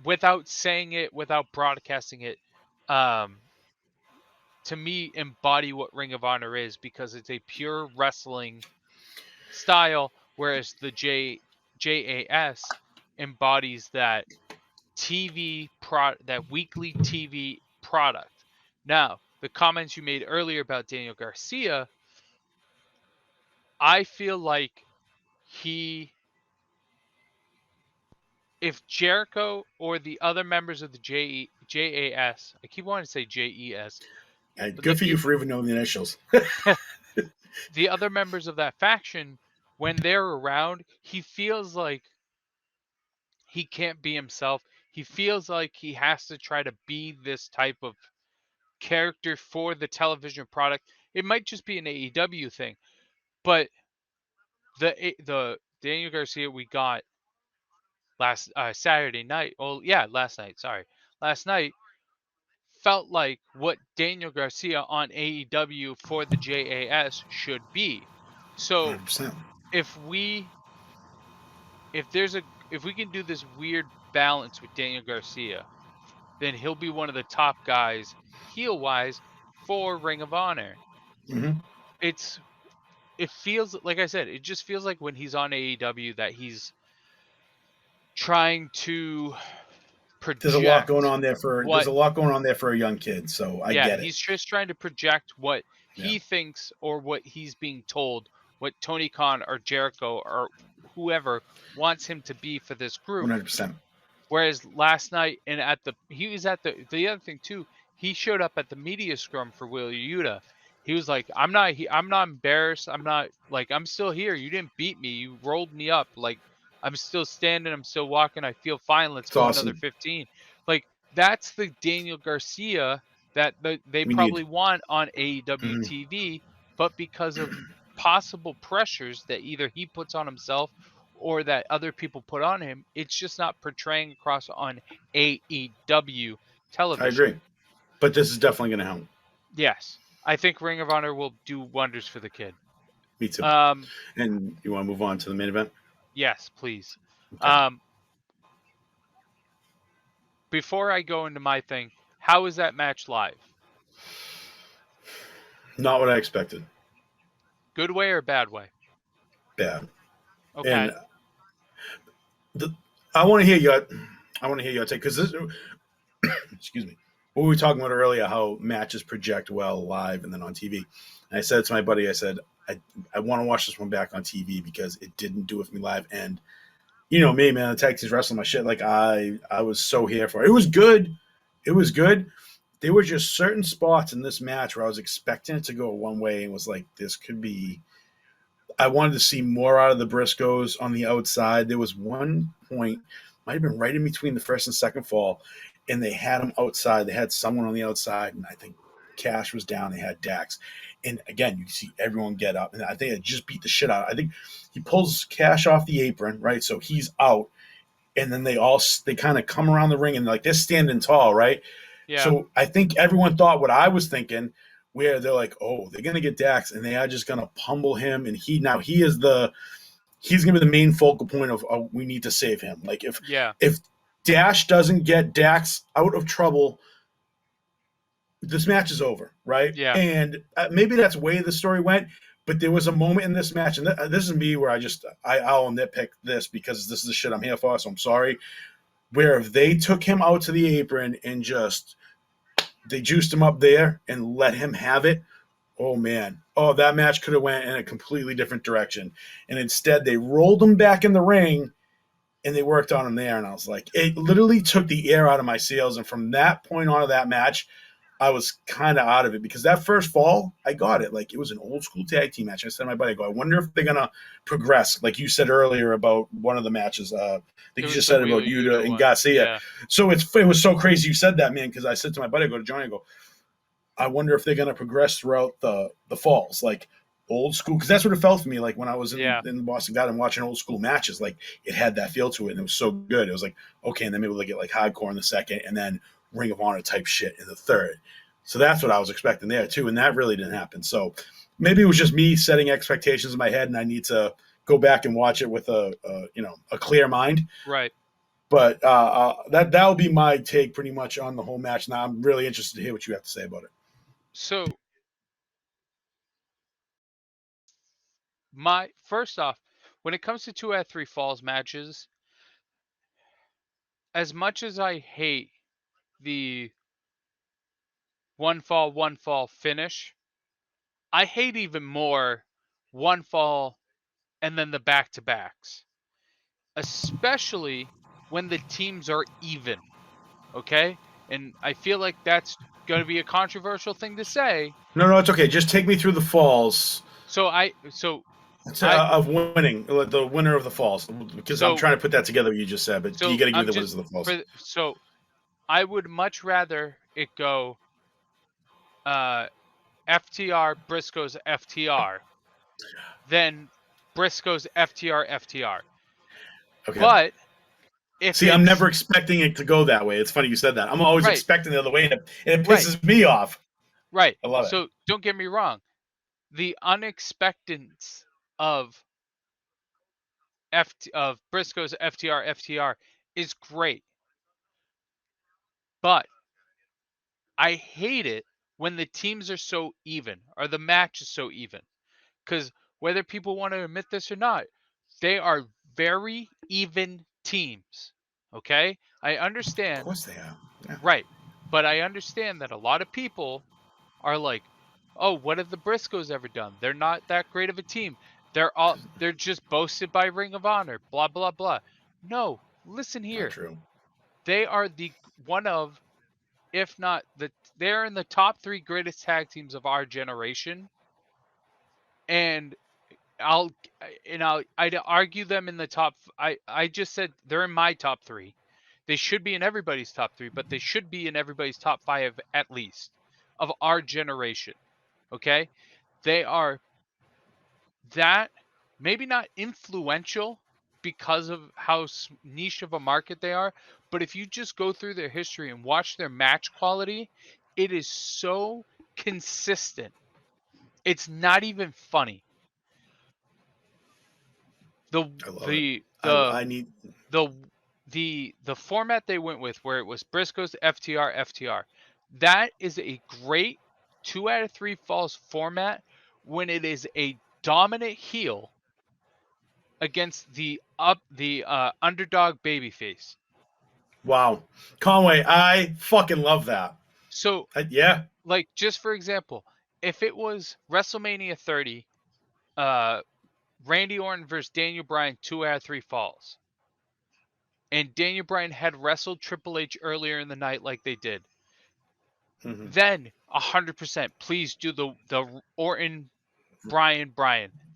without saying it, without broadcasting it, um, to me embody what Ring of Honor is because it's a pure wrestling style, whereas the JAS embodies that that weekly TV product. Now, the comments you made earlier about Daniel Garcia, I feel like he if Jericho or the other members of the JAS, I keep wanting to say JES, but good for you for even knowing the initials. the other members of that faction, when they're around, he feels like he can't be himself. He feels like he has to try to be this type of character for the television product. It might just be an AEW thing, but the Daniel Garcia we got last Saturday night. Oh yeah, last night. Sorry, last night felt like what Daniel Garcia on AEW for the JAS should be. So 100%. if we if there's a if we can do this weird balance with Daniel Garcia, then he'll be one of the top guys heel wise for Ring of Honor. Hmm. It's it feels like I said, it just feels like when he's on AEW that he's trying to There's a lot going project on there for what a young kid, so I yeah, get it. he's just trying to project what Yeah, he thinks or what he's being told, what Tony Khan or Jericho or whoever wants him to be for this group. 100%. Whereas last night and he was at the other thing too, he showed up at the media scrum for Wheeler Yuta. He was like, I'm not embarrassed. I'm not like I'm still here. You didn't beat me. You rolled me up. Like I'm still standing. I'm still walking. I feel fine. Let's It's go another awesome. 15. Like that's the Daniel Garcia that they We need. probably want on AEW Mhm. TV, but because of possible pressures that either he puts on himself or that other people put on him, it's just not portraying across on AEW I television. agree, but this is definitely going to help. Yes, I think Ring of Honor will do wonders for the kid. Me too. Um, And you want to move on to the main event? yes, please. Okay. Um, before I go into my thing, how is that match live? Not what I expected. Good way or bad way? Bad. And Okay. the, I want to hear your take because this. Excuse me. What we were talking about earlier, how matches project well live and then on TV. And I said to my buddy, I said, I want to watch this one back on TV because it didn't do it for me live. And you know me, man, the tag team's wrestling my shit. Like I was so here for it. It was good. It was good. There were just certain spots in this match where I was expecting it to go one way and was like, this could be. I wanted to see more out of the Briscoes on the outside. There was one point, might have been right in between the first and second fall, and they had him outside. They had someone on the outside, and I think Cash was down. They had Dax. And again, you can see everyone get up. And I think it just beat the shit out. I think he pulls Cash off the apron, right? So he's out. And then they kind of come around the ring and like they're standing tall, right? Yeah. So I think everyone thought what I was thinking, where they're like, oh, they're gonna get Dax and they are just gonna pummel him, and he's gonna be the main focal point of we need to save him. Like Yeah. if Dash doesn't get Dax out of trouble, this match is over, right? Yeah. And maybe that's the way the story went. But there was a moment in this match, and this is me where I'll nitpick this because this is the shit I'm here for. So I'm sorry. Where if they took him out to the apron and just they juiced him up there and let him have it, oh man, oh that match could have went in a completely different direction. And instead, they rolled him back in the ring and they worked on him there. And I was like, it literally took the air out of my sails. And from that point on of that match, I was kind of out of it because that first fall, I got it. Like it was an old school tag team match. I said to my buddy, I go, I wonder if they're gonna progress, like you said earlier about one of the matches. I It think you was just the said Wheeler about Yuta Yuta and one. Garcia. Yeah. So it was so crazy you said that, man, because I said to my buddy, I go to Johnny, I go, I wonder if they're gonna progress throughout the falls, like old school, because that's what it felt for me. Like when I was Yeah. in the Boston Garden watching old school matches, like it had that feel to it, and it was so good. It was like okay, and then maybe they'll get like hardcore in the second, and then Ring of Honor type shit in the third. So that's what I was expecting there too, and that really didn't happen. So maybe it was just me setting expectations in my head, and I need to go back and watch it with a clear mind. Right. But that'll be my take pretty much on the whole match. Now I'm really interested to hear what you have to say about it. So my first off, when it comes to 2 out of 3 falls matches, as much as I hate the one fall finish, I hate even more one fall and then the back to backs, especially when the teams are even. Okay. And I feel like that's going to be a controversial thing to say. No, it's okay. Just take me through the falls So I, of winning, the winner of the falls, because I'm so, trying to put that together. What you just said, but you so got to give me I'm the just winners of the falls. so I would much rather it go uh, FTR Briscoe's FTR than Briscoe's FTR FTR. Okay. But if See, I'm it's never expecting it to go that way. It's funny you said that. I'm always right, expecting the other way, and it right, pisses me off. right. I love it. So don't get me wrong. The unexpectedness of of Briscoe's FTR FTR is great. But I hate it when the teams are so even or the match is so even. Because whether people want to admit this or not, they are very even teams. Okay? I Of understand. course they are. Yeah. Right. But I understand that a lot of people are like, "Oh, what have the Briscoes ever done? They're not that great of a team. They're just boasted by Ring of Honor, blah blah blah." No, listen Not here. true. They are the one of, if not they're in the top 3 greatest tag teams of our generation, and I'll I'd argue them in the top. I just said they're in my top 3. They should be in everybody's top 3, but they should be in everybody's top 5 at least of our generation. Okay? They are that, maybe not influential because of how niche of a market they are, but if you just go through their history and watch their match quality, it is so consistent. It's not even funny. The I love it. the I, the I need. the the format they went with, where it was Briscoes FTR FTR, that is a great 2 out of 3 falls format when it is a dominant heel against the underdog babyface. Wow, Conway, I fucking love that. So, Yeah. like, just for example, if it was WrestleMania 30, uh Randy Orton versus Daniel Bryan 2 out of 3 falls, and Daniel Bryan had wrestled Triple H earlier in the night like they did, Mm-hmm. then 100% please do the Orton Bryan.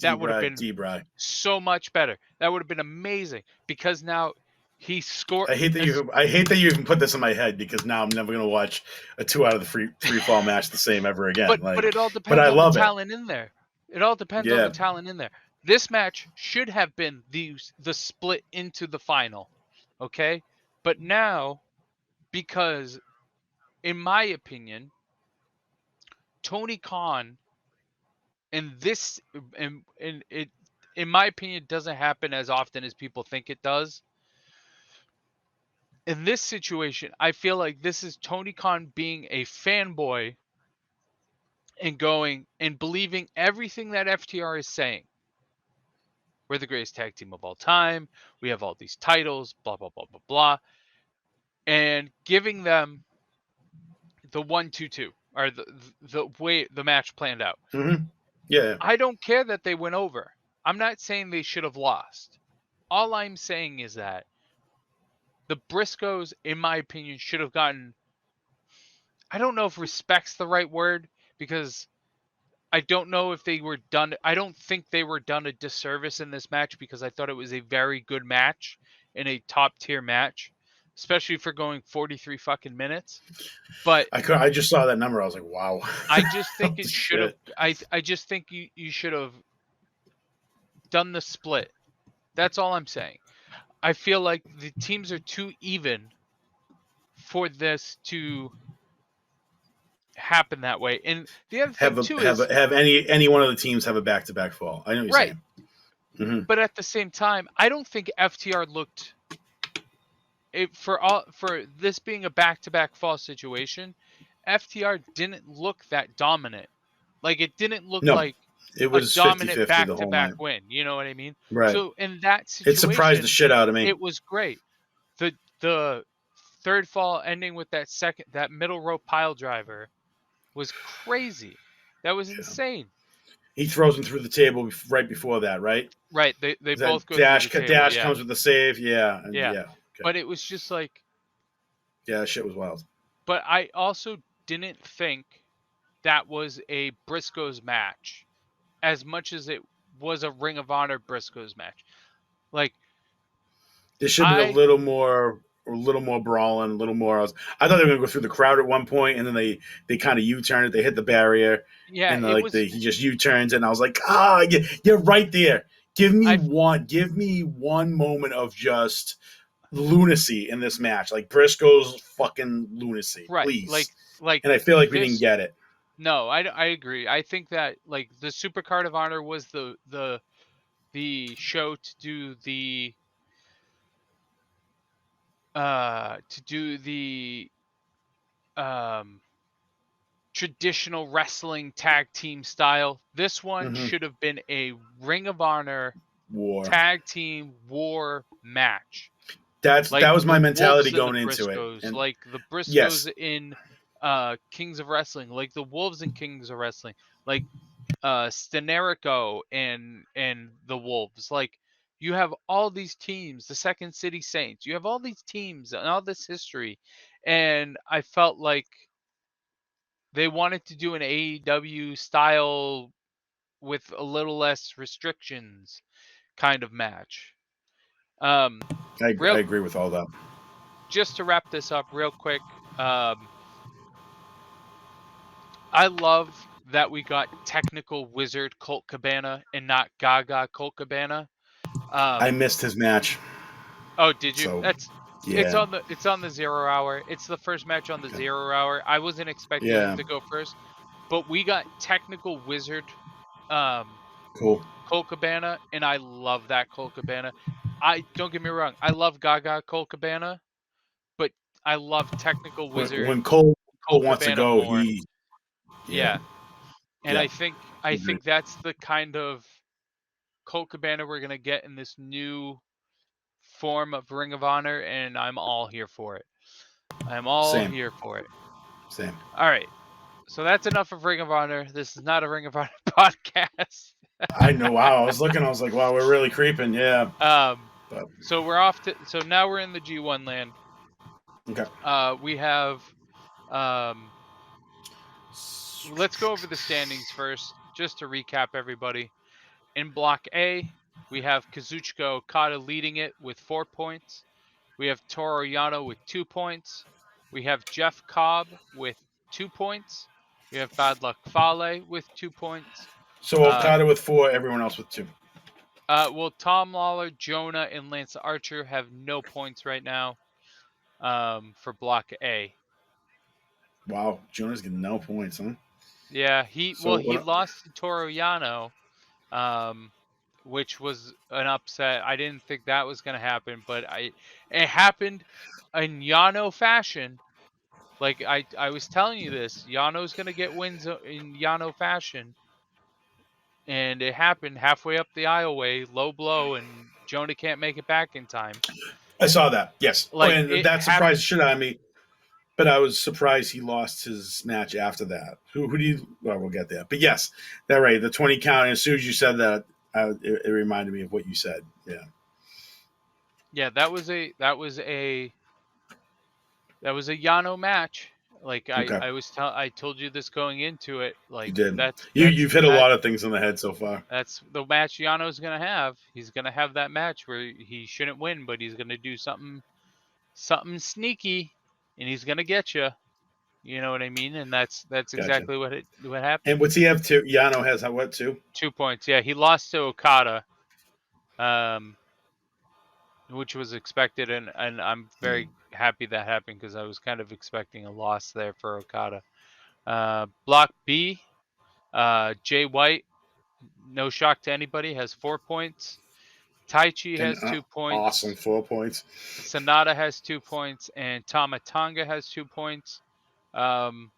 That would have been D. Bry. so much better. That would have been amazing, because now he scored I hate that as you. I hate that you even put this in my head because now I'm never gonna watch a 2 out of the three fall match the same ever again. but Like, it all but depends I on the love it. talent in there. It all depends on the Yeah. talent in there. This match should have been the split into the final. Okay? But now, because in my opinion, Tony Khan, and this and it in my opinion doesn't happen as often as people think it does. In this situation, I feel like this is Tony Khan being a fanboy and going and believing everything that FTR is saying. We're the greatest tag team of all time. We have all these titles, blah blah blah blah blah, and giving them the 1-2-2, or the way the match planned out. Mm-hmm. Yeah. I don't care that they went over. I'm not saying they should have lost. All I'm saying is that the Briscoes, in my opinion, should have gotten, I don't know if respect's the right word, because I don't know if they were done. I don't think they were done a disservice in this match, because I thought it was a very good match and a top tier match, especially for going 43 fucking minutes. But I just saw that number. I was like, wow. I just think Holy it should have. shit. I just think you should have done the split. That's all I'm saying. I feel like the teams are too even for this to happen that way. And the other thing too is, Have any one of the teams have a back to back fall? I know what you're right, saying. Mm-hmm. but at the same time, I don't think FTR looked for this being a back-to-back fall situation. FTR didn't look that dominant. Like, it didn't look No, like it a was dominant 50-50 the whole back-to-back night. win. You know what I mean? Right. So in that It surprised the situation, shit out of me. it was great. The third fall ending with that middle rope pile driver was crazy. That was Yeah. insane. He throws him through the table right before that, right? Right. They Is that both go through the table. dash Yeah. comes with the save? Yeah, and Yeah. yeah, okay, But it was just like, yeah, that shit was wild. but I also didn't think that was a Briscoes match as much as it was a Ring of Honor Briscoes match. Like, There should have been I a little more brawling, a little more. I thought they were gonna go through the crowd at one point, and then they kind of U-turn it. They hit the barrier, yeah, and it was he just U-turns it, and I was like, you're right there. I Give me one moment of just lunacy in this match, like Briscoe's fucking lunacy, right. please. Like And I feel like we didn't this, get it. no, I agree. I think that, like, the Super Card of Honor was the show to do the traditional wrestling tag team style. This one Mm-hmm. should have been a Ring of Honor War. tag team war match. That Like was the my mentality Wolves and the going into it. Briscoes, And like the yes, Briscoes in Kings of Wrestling, like the Wolves in Kings of Wrestling, like Stenerico and the Wolves. Like you have all these teams, the Second City Saints. You have all these teams and all this history, and I felt like they wanted to do an AEW style with a little less restrictions kind of match. I Real agree with all that. just to wrap this up real quick. I love that we got technical wizard Colt Cabana and not Gaga Colt Cabana. I Um, missed his match, oh, did you? so That's yeah, it's on the 0 hour. It's the first match on the okay. 0 hour. I wasn't expecting him Yeah, to go first, but we got technical wizard um cool. Colt Cabana, and I love that Colt Cabana. I don't get me wrong, I love Gaga Colt Cabana, but I love technical wizard When Cole Colt wants to Cabana go, more. he yeah Yeah. And yeah. I Agree. think that's the kind of Colt Cabana we're gonna get in this new form of Ring of Honor, and I'm all here for it. I'm all Same, here for it. same. All right. So that's enough of Ring of Honor. This is not a Ring of Honor podcast. I know. Wow, I was looking. I was like, wow, we're really creeping. Yeah, um but so we're off to so now we're in the G1 land. okay. We have um let's go over the standings first just to recap everybody. In Block A, we have Kazuchika Okada leading it with 4 points. We have Toru Yano with 2 points. We have Jeff Cobb with 2 points. We have Bad Luck Fale with 2 points. So Uh, Okada with 4, everyone else with 2. well, Tom Lawler, Jonah, and Lance Archer have no points right now for Block A. Wow, Jonah's getting no points, huh? Yeah, So he what? lost to Toru Yano, um, which was an upset. I didn't think that was going to happen, but it happened in Yano fashion. Like I was telling you this, Yano's going to get wins in Yano fashion, and it happened halfway up the aisleway, low blow, and Jonah can't make it back in time. I saw that. Yes. Oh, Like and it that happened. surprised the shit out of me. But I was surprised he lost his match after that. Who do you? Well, we'll get there. But yes, that right. The 20 count. As soon as you said that, it reminded me of what you said. Yeah. Yeah, that was a Yano match. Like Okay. I told you this going into it. You Like did. that's You've the hit a match. lot of things on the head so far. That's the match Yano's gonna have. He's gonna have that match where he shouldn't win, but he's gonna do something sneaky, and he's gonna get you. You know what I mean? And that's Gotcha. exactly what And happened. what's he have to? Yano has what too? 2 points. Yeah, he lost to Okada, um, which was expected, and I'm Mm. very happy that happened because I was kind of expecting a loss there for Okada. Block B, Jay White, no shock to anybody, has 4 points. Taichi And has 2 points. awesome 4 points. Sonata has 2 points, and Tamatanga has 2 points. Um,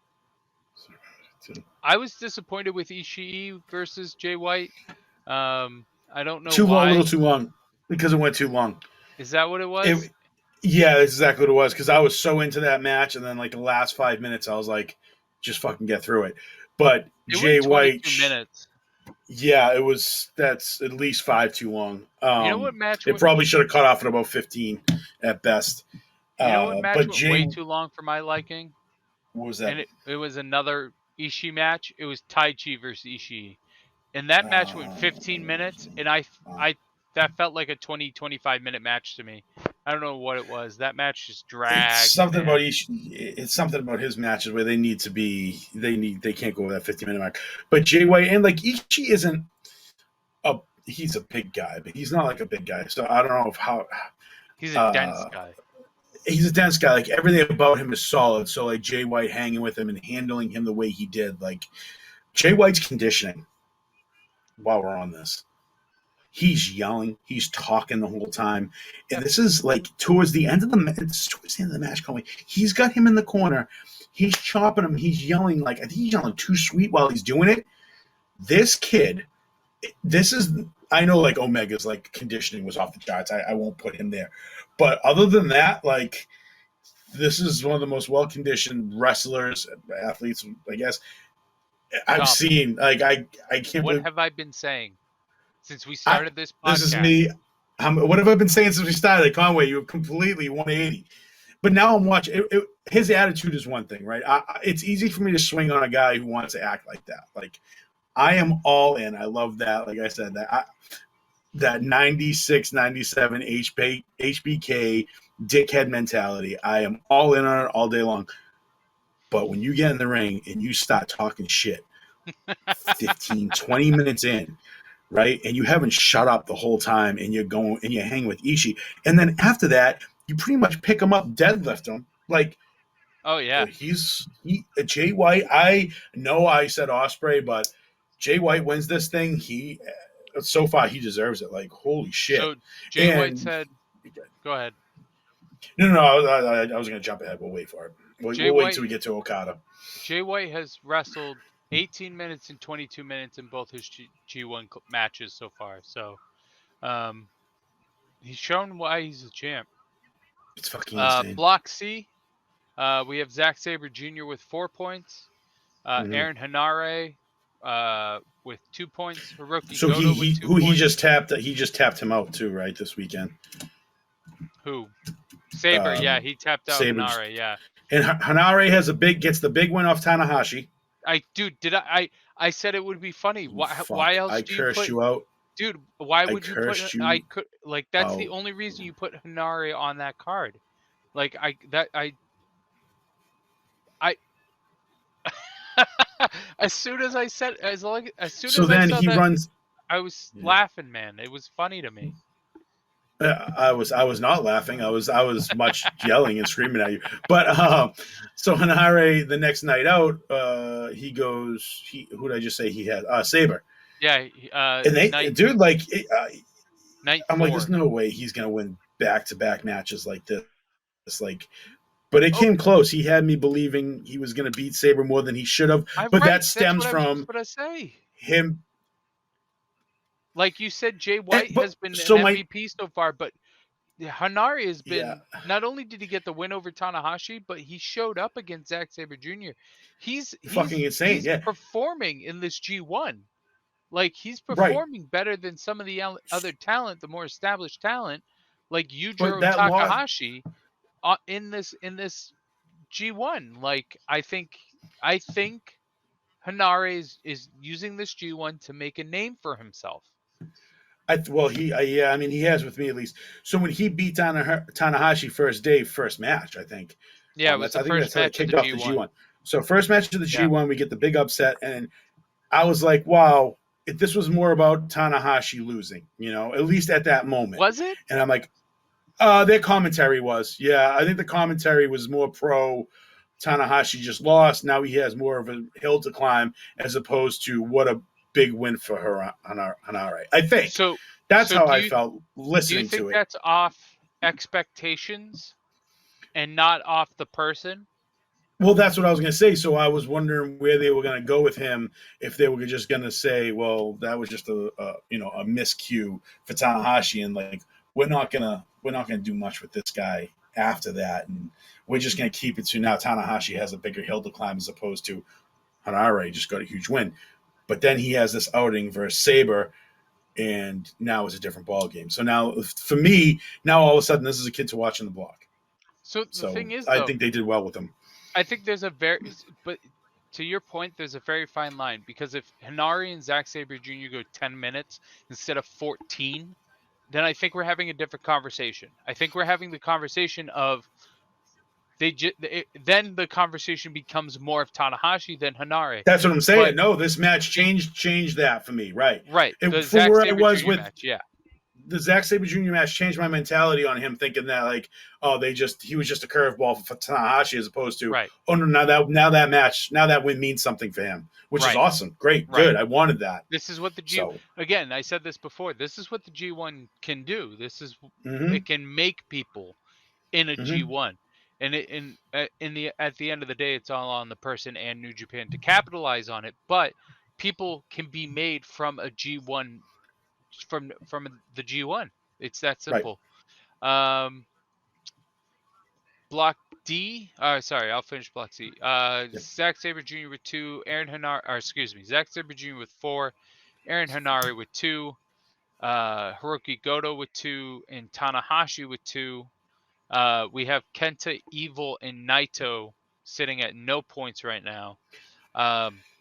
I was disappointed with Ishii versus Jay White. I don't know Too long, a little why. too long because it went too long. Is that what it was? It, yeah, that's exactly what it was. Because I was so into that match, and then like the last 5 minutes, I was like, just fucking get through it. But It Jay went White, 22 minutes. yeah, it was. That's at least 5 too long. You know what match It went? probably should have cut off at about 15 at best. You know what match But went Jay, way what too long for my liking? was that? And it was another Ishii match. It was Taichi versus Ishii. And that match went 15 minutes, and Uh, I that felt like a 20-25 minute match to me. I don't know what it was. That match just it's dragged, something about man. it's something about his matches where they need to be they can't go over that 50-minute mark. But Jay White and like Ichi isn't a he's a big guy, but he's not like a big guy. So I don't know if how He's a dense uh guy. he's a dense guy. Like everything about him is solid. So like Jay White hanging with him and handling him the way he did, like Jay White's conditioning while we're on this. He's yelling. He's talking the whole time. And this is like towards the end of the match. He's got him in the corner. He's chopping him. He's yelling like, I think he's yelling too sweet while he's doing it. This kid, I know like Omega's like conditioning was off the charts. I won't put him there. But other than that, like, this is one of the most well-conditioned wrestlers, athletes, I guess, I've seen. Like, I can't What believe. have I been saying since we started this podcast? This is me. What have I been saying since we started? Conway, you're completely 180. But now I'm watching. His attitude is one thing, right? It's easy for me to swing on a guy who wants to act like that. Like, I am all in. I love that. Like I said, that 96, 97 HBK dickhead mentality. I am all in on it all day long. But when you get in the ring and you start talking shit 15, 20 minutes in, right, and you haven't shut up the whole time, and you're going and you hang with Ishii, and then after that, you pretty much pick him up, deadlift him. Like, oh yeah, Jay White. I know I said Ospreay, but Jay White wins this thing. So far he deserves it. Like, holy shit. So Jay White said, "Go ahead." No, I was going to jump ahead. We'll wait for it. We'll wait till we get to Okada. Jay White has wrestled 18 minutes and 22 minutes in both his G1 matches so far. So, he's shown why he's a champ. It's fucking insane. Block C, we have Zack Sabre Jr. with 4 points. Aaron Henare with 2 points. Hiroki so Goto with 2 points. he just tapped him out too, right, this weekend? Who? Sabre, yeah, he tapped out Henare, yeah. And Henare gets the big win off Tanahashi. I said it would be funny. Why else do you put? Cursed you out, dude. Why would you put? That's the only reason you put Henare on that card. Like as soon as I said I was laughing, man. It was funny to me. I was not laughing. I was much yelling and screaming at you. But so Henare, the next night out, he goes. Who did I just say he had? Sabre. Yeah. And night 4. I'm like, there's no way he's gonna win back-to-back matches like this. It's like, but it came close. He had me believing he was gonna beat Sabre more than he should have. But that stems from him. Like you said, Jay White has been an MVP so far, but Henare has been. Not only did he get the win over Tanahashi, but he showed up against Zack Sabre Jr. He's fucking insane. He's performing in this G1. Like, he's performing better than some of the other talent, the more established talent, like Yujiro Takahashi, in this G1. Like, I think Henare is using this G1 to make a name for himself. He has with me at least. So when he beat Tanahashi first match, I think. Yeah, it was the first match of the G1. So first match of the G1, we get the big upset, and I was like, wow, if this was more about Tanahashi losing, at least at that moment. Was it? And I'm like, their commentary was. Yeah, I think the commentary was more pro Tanahashi just lost. Now he has more of a hill to climb, as opposed to what a big win for Henare. I think. So that's how I felt listening to it. Do you think that's off expectations and not off the person? Well, that's what I was going to say. So I was wondering where they were going to go with him, if they were just going to say, well, that was just a miscue for Tanahashi, and like, we're not going to do much with this guy after that, and we're just going to keep it to now Tanahashi has a bigger hill to climb, as opposed to Henare just got a huge win. But then he has this outing versus Sabre, and now it's a different ballgame. So now, for me, all of a sudden, this is a kid to watch on the block. So the thing is, I think they did well with him. I think but to your point, there's a very fine line, because if Henare and Zack Sabre Jr. go 10 minutes instead of 14, then I think we're having a different conversation. I think we're having the conversation of then the conversation becomes more of Tanahashi than Henare. That's what I'm saying. But, no, this match changed that for me. Right. Right. From where I was with match, yeah. the Zack Sabre Jr. match changed my mentality on him, thinking that like, oh, he was just a curveball for Tanahashi, as opposed to, Right. oh no, now that win means something for him, which is Right. awesome, great, Right. good. I wanted that. This is what the So, again, I said this before. This is what the G1 can do. mm-hmm, It can make people in a mm-hmm, G1. And at the end of the day, it's all on the person and New Japan to capitalize on it, but people can be made from a G1 from the G1. It's that right, simple. Block D. Sorry, I'll finish Block C. yep, Zack Sabre Jr. with 2, Aaron Hanari, or excuse me, Zack Sabre Jr. with 4, Aaron Hanari with 2, Hiroki Goto with 2, and Tanahashi with 2. We have Kenta, Evil, and Naito sitting at no points right now.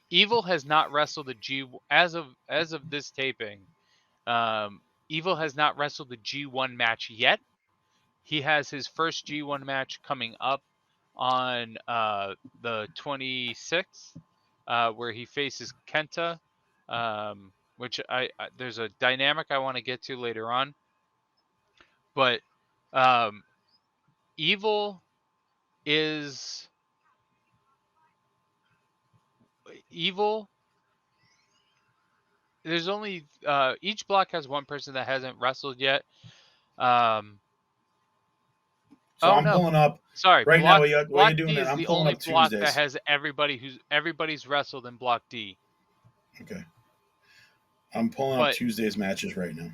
Evil has not wrestled a G as of this taping. Evil has not wrestled a G1 match yet. He has his first G1 match coming up on the 26th, where he faces Kenta, which there's a dynamic I want to get to later on. But um, Evil is Evil. There's only each block has one person that hasn't wrestled yet. Um, so oh I'm no, pulling up sorry. right now. While Block you're doing D that, is I'm the pulling only up block that Tuesdays. has everybody's wrestled in Block D. Okay, I'm pulling up But Tuesdays matches right now.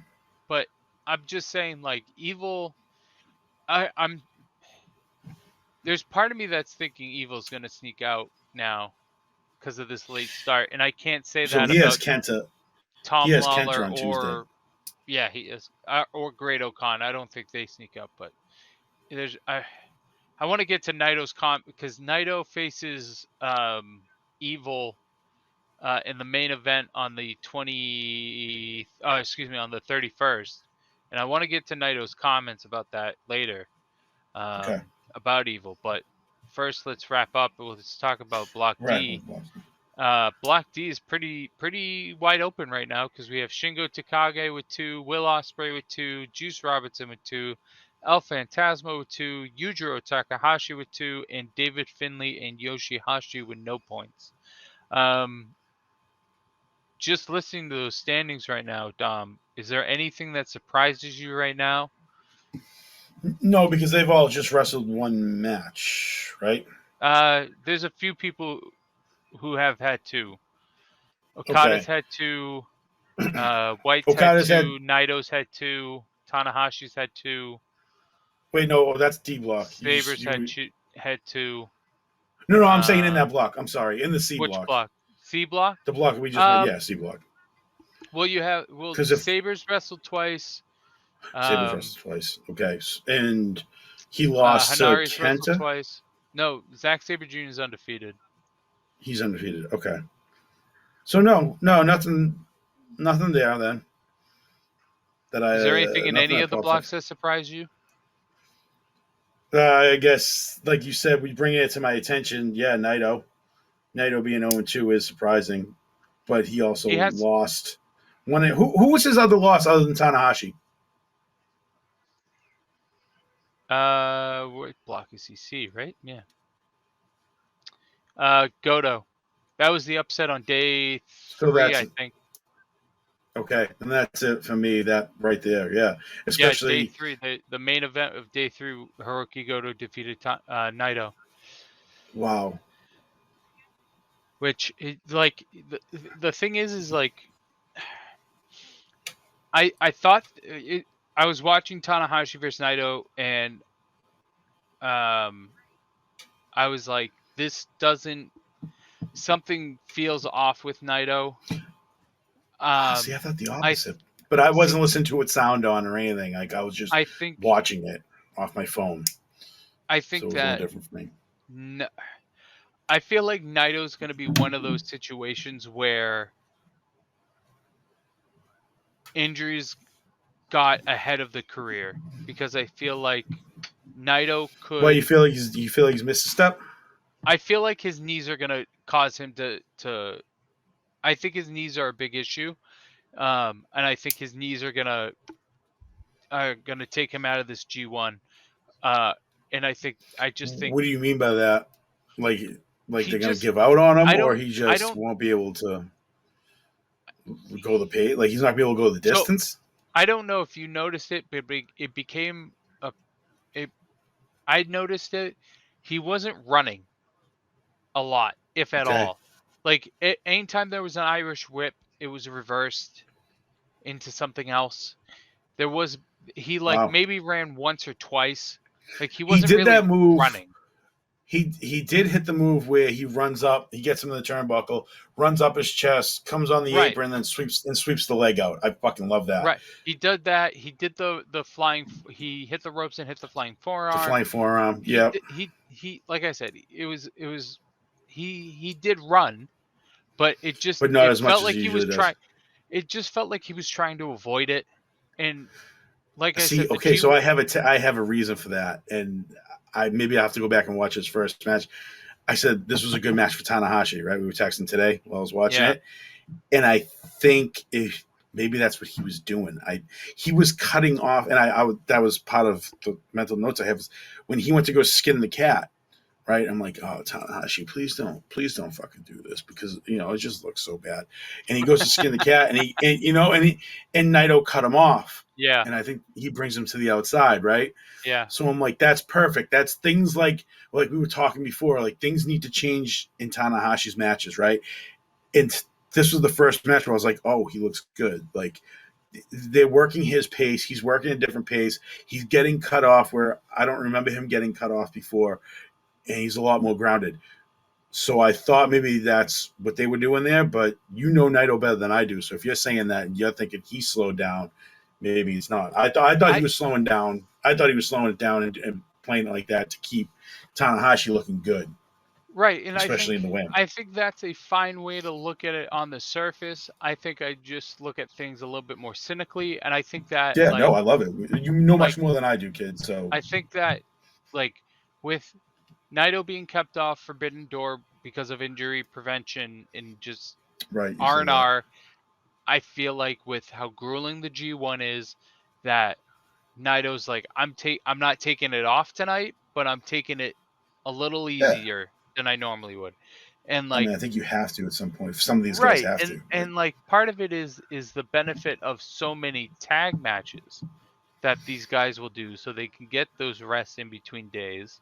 but I'm just saying, like, Evil. I'm there's part of me that's thinking Evil's gonna sneak out now because of this late start, and I can't say So that he has about Kenta. He Tom has Kenta Lawler on Tuesday. or yeah, he is or Great O'Khan. I don't think they sneak up, but there's I want to get to Naito's comp because Naito faces Evil in the main event on the on the 31st, and I want to get to Naito's comments about that later. Okay, About Evil. But first, let's wrap up. Let's talk about Block right. D. Block D is pretty wide open right now because we have Shingo Takagi with 2, Will Ospreay with 2, Juice Robinson with 2, El Phantasma with 2, Yujiro Takahashi with 2, and David Finlay and Yoshihashi with no points. Just listening to those standings right now, Dom, is there anything that surprises you right now? No, because they've all just wrestled one match, right? There's a few people who have had 2. Okada's Okay. had 2. White's had Okada's had. 2. Naito's had 2. Tanahashi's had 2. Wait, no, that's D block. Sabres had 2. No, I'm saying in that Um, block. I'm sorry, in the C which block. block? C block. The block we just Um, yeah, C block. Because if Sabres wrestled twice. Sabres wrestled twice, okay, and he lost to Hanari's wrestled Kenta. twice. No, Zack Sabre Jr. is undefeated. He's undefeated. Okay, so no, nothing there then. Is there anything in Nothing any that of the pops up. blocks that surprised you? I guess, like you said, we bring it to my attention. Yeah, Naito being 0-2 is surprising, but he also He has lost. Who was his other loss other than Tanahashi? what block is he? C, right? Yeah. Goto. That was the upset on day So 3, that's I think. okay, and that's it for me. That right there, yeah. Yeah, day Especially 3, the main event of day 3, Hiroki Goto defeated Naito. wow. Which, like, the thing is like, I thought I was watching Tanahashi versus Naito, and I was like, this doesn't. Something feels off with Naito. See, I thought the I opposite, but I see. wasn't listening to it sound on or anything. Like I was just I think. watching it off my phone, I so think it was a little that. different for me. I feel like Naito's going to be one of those situations where injuries got ahead of the career, because I feel like Naito Well, could. you feel like he's missed a step? I feel like his knees are going to cause him to. I think his knees are a big issue, and I think his knees are going to are gonna take him out of this G1. And I just think What do you mean by that? Like, like he they're gonna just give out on him, I or don't he I just don't won't be able to go the pace? Like he's not gonna be able to go the so distance. I don't know if you noticed it, but it became a it I noticed it. He wasn't running a lot, if at Okay. all. Like anytime there was an Irish whip, it was reversed into something else. There was he like Wow. maybe ran once or twice. Like he He wasn't did really that move. running. He did hit the move where he runs up, he gets him in the turnbuckle, runs up his chest, comes on the Right. apron, then sweeps the leg out. I fucking love that. Right. He did that. He did the flying he hit the ropes and hit the flying The forearm. flying forearm. Yep. He like I said, it was he did run, but But not it as much felt as like he he was usually does. trying it just felt like he was trying to avoid it. And like I See, said, the okay, G so I have a reason for that, and I have to go back and watch his first match. I said this was a good match for Tanahashi, right? We were texting today while I was watching yeah. it, and I think if maybe that's what he was doing. He was cutting off, and that was part of the mental notes I have. When he went to go skin the cat, right? I'm like, oh, Tanahashi, please don't fucking do this because it just looks so bad. And he goes to skin the cat, and Naito cut him off, Yeah. and I think he brings him to the outside, right? Yeah. So I'm like, that's perfect. That's things like we were talking before. Like things need to change in Tanahashi's matches, right? And this was the first match where I was like, oh, he looks good. Like they're working his pace. He's working a different pace. He's getting cut off where I don't remember him getting cut off before, and he's a lot more grounded. So I thought maybe that's what they were doing there, but Naito better than I do. So if you're saying that and you're thinking he slowed down, maybe it's not. I thought he I was slowing down. I thought he was slowing it down and playing it like that to keep Tanahashi looking good, right, and especially in the win. I think that's a fine way to look at it on the surface. I think I just look at things a little bit more cynically, and I think that Yeah, no, I love it. You know like much more than I do, kid. So I think that like with Naito being kept off Forbidden Door because of injury prevention and just right, you R said and that. R, I feel like with how grueling the G1 is, that Naito's like I'm not taking it off tonight, but I'm taking it a little Yeah, easier than I normally would. And I like mean, I think you have to at some point. Some of these guys right, have to. Like, and like part of it is the benefit of so many tag matches that these guys will do so they can get those rests in between days.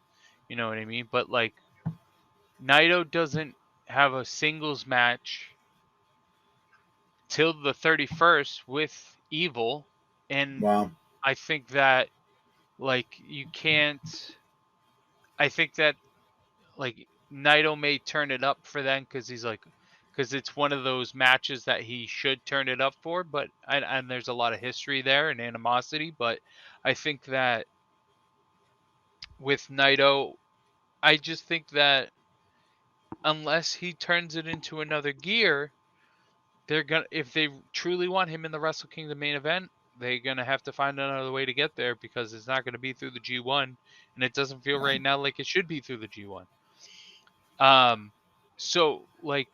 You know what I mean? But like Naito doesn't have a singles match till the 31st with Evil, and wow, I think that like you can't I think that like Naito may turn it up for them because it's one of those matches that he should turn it up for, but and there's a lot of history there and animosity, but I think that with Naito, I just think that unless he turns it into another gear, they're gonna if they truly want him in the Wrestle Kingdom main event, they're gonna have to find another way to get there because it's not gonna be through the G1, and it doesn't feel wow. right now like it should be through the G1. Um, so like,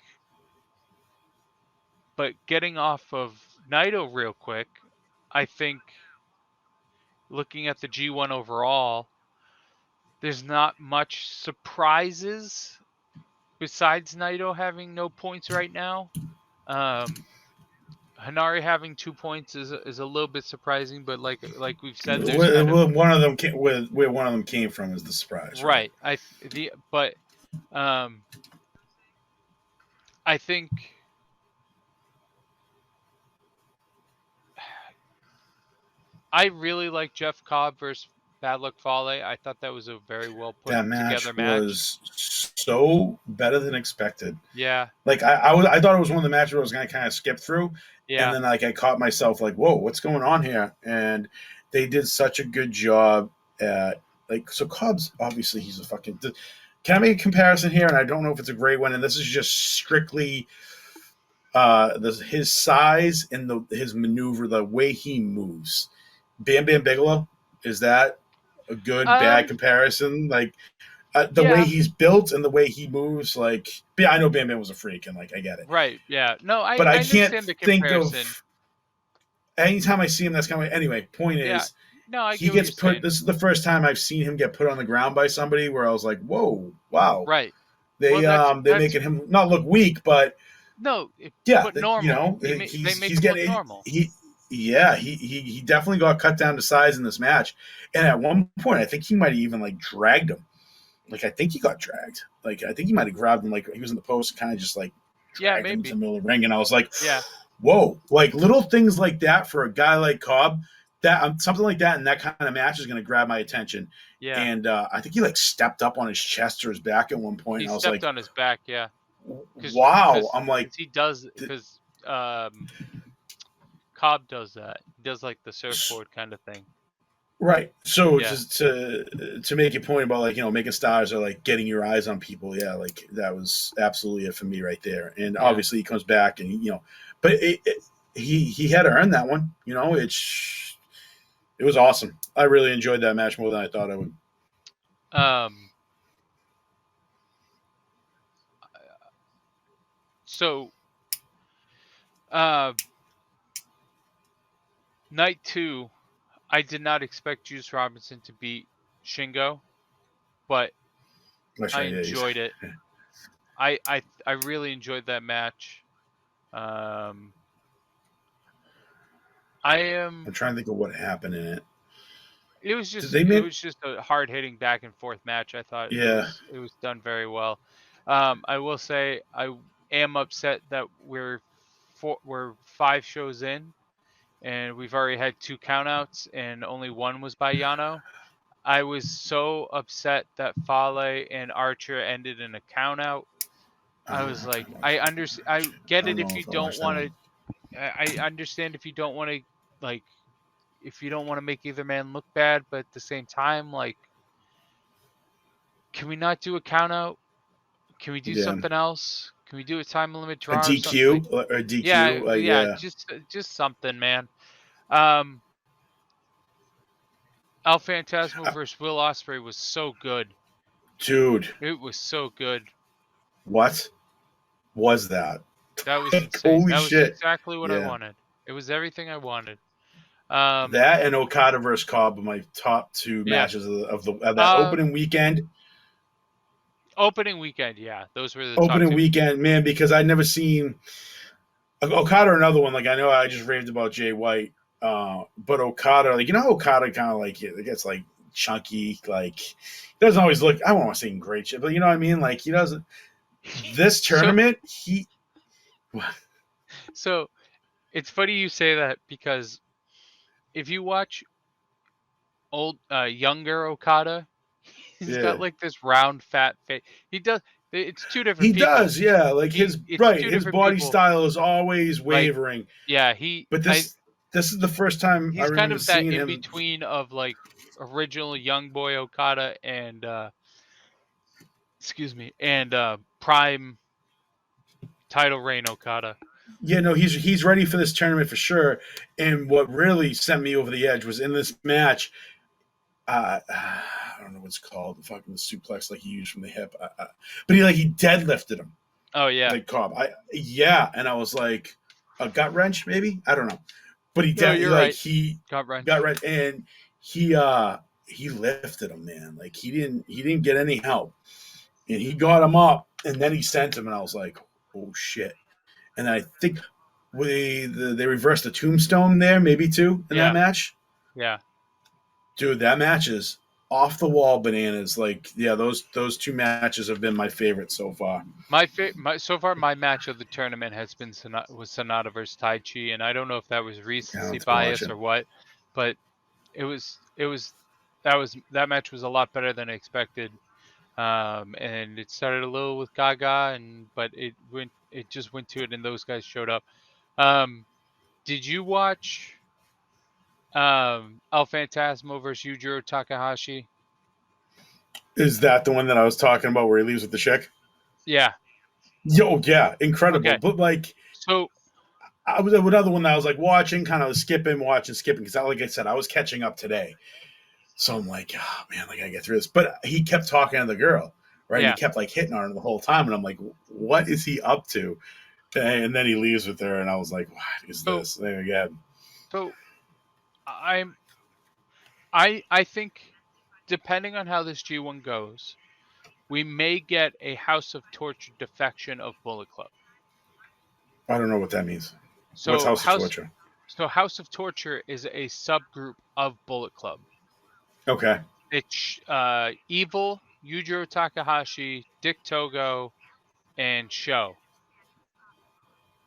but getting off of Naito real quick, I think looking at the G1 overall, there's not much surprises besides Naito having no points right now. Um, Hanari having 2 points is a little bit surprising, but like we've said, there's kind of One of them where one of them came from is the surprise, right? right. The but um, I think I really like Jeff Cobb versus Bad Luck Fale. I thought that was a very well put That together match match. was so better than expected. Yeah, Like I thought it was one of the matches where I was gonna kind of skip through, and yeah, then like I caught myself like, whoa, what's going on here? And they did such a good job at so Cobb's obviously he's a fucking. Can I make a comparison here? And I don't know if it's a great one. And this is just strictly his size and his maneuver, the way he moves. Bam Bam Bigelow, is that a good bad um, comparison? Like the way yeah, he's built and the way he moves, like yeah, I know Bam Bam was a freak and like I get it, right, yeah. No, but I I can't understand the think comparison. of anytime I see him. That's kind of anyway. Point Yeah, is, No, I he get what gets you're put. saying. This is the first time I've seen him get put on the ground by somebody where I was like, whoa, wow. Right. Well, They that's making him not look weak, but no, yeah, but normal. They make he's him look getting normal. he definitely got cut down to size in this match, and at one point I think he might have even like dragged him. Like I think he got dragged. Like I think he might have grabbed him. Like he was in the post, and kind of just like Yeah, dragged him to the maybe. middle of the ring, and I was like, Yeah, whoa! Like little things like that for a guy like Cobb, that something like that in that kind of match is going to grab my attention. yeah. And I think he like stepped up on his chest or his back at one point, He and I was stepped like, on his back. Yeah, because wow! because I'm like, he does th- because Cobb does that. He does like the surfboard kind of thing. right. So Yeah, just to make your point about like making stars or like getting your eyes on people, yeah, like that was absolutely it for me right there. And yeah. obviously he comes back and but he had to earn that one. It was awesome. I really enjoyed that match more than I thought I would. Um. So, uh, night two, I did not expect Juice Robinson to beat Shingo, but That's I right. Yeah, enjoyed it. I really enjoyed that match. Um, I am. I'm trying to think of what happened in it. It was Did just they it make? was just a hard hitting back and forth match. I thought Yeah. it was done very well. I will say I am upset that we're 5 shows in and we've already had 2 countouts and only one was by Yano. I was so upset that Fale and Archer ended in a countout. I was like, I I get don't it know if you if I don't watched that want one. to. I understand if you don't want to like if you don't want to make either man look bad, but at the same time, like, can we not do a count out? Can we do Yeah. something else? Can we do a time limit A draw or something like? DQ or a Yeah, DQ. yeah, Yeah. just something, man. Um, El Phantasmo Uh, versus Will Ospreay was so good. Dude, It was so good. what was that? That was Like, insane. holy That was shit. exactly what I Yeah. wanted. It was everything I wanted. Um, That and Okada versus Cobb were my top two yeah. matches of that Um, opening weekend. Opening weekend, yeah, those were the top Opening two. weekend, man, because I'd never seen Okada or another one. Like I know I just raved about Jay White, but Okada, like Okada kind of like it gets like chunky, like he doesn't always look. I don't want to say in great shape, but you know what I mean. Like he doesn't. This So, tournament, so it's funny you say that because if you watch younger Okada, he's got yeah, like this round fat face. He does. It's two different he people. does. Yeah, like It's two his different body people. style is always Like, wavering. yeah, But this is the first time I he's kind remember of that seeing in him. between of like original young boy Okada and excuse me, and prime title reign Okada. Yeah, no, he's ready for this tournament for sure. And what really sent me over the edge was in this match. I don't know what's called, the fucking suplex like he used from the hip. But he deadlifted him Oh yeah. like Cobb. And I was like a gut wrench maybe. I don't know, but No, you're right. he Gut got wrench. wrench and he lifted him, man. Like he didn't get any help, and he got him up, and then he sent him, and I was like, oh shit. And I think they reversed the tombstone there, maybe too, in that Yeah, match. yeah. Dude, that match is off the wall bananas. Like, yeah, those two matches have been my favorite so far. My so far my match of the tournament has been Sonata versus Tai Chi, and I don't know if that was Yeah, I'll recency have to watch bias it. or what, but that match was a lot better than expected. And it started a little with Gaga, but it just went to it, and those guys showed up. Um, did you watch El Phantasmo versus Yujiro Takahashi? Is that the one that I was talking about where he leaves with the chick? Yeah. Yo, yeah, incredible. Okay. But like, So I was another one that I was like watching, kind of skipping, watching, skipping, because like I said, I was catching up today. So I'm like, oh man, I gotta get through this. But he kept talking to the girl, right? And he yeah. kept like hitting on her the whole time, and I'm like, what is he up to? And then he leaves with her, and I was like, what is So this? There again. so I'm I think depending on how this G1 goes, we may get a House of Torture defection of Bullet Club. I don't know what that means. What's So House of Torture? House of Torture is a subgroup of Bullet Club. Okay. It's Evil, Yujiro Takahashi, Dick Togo, and Sho.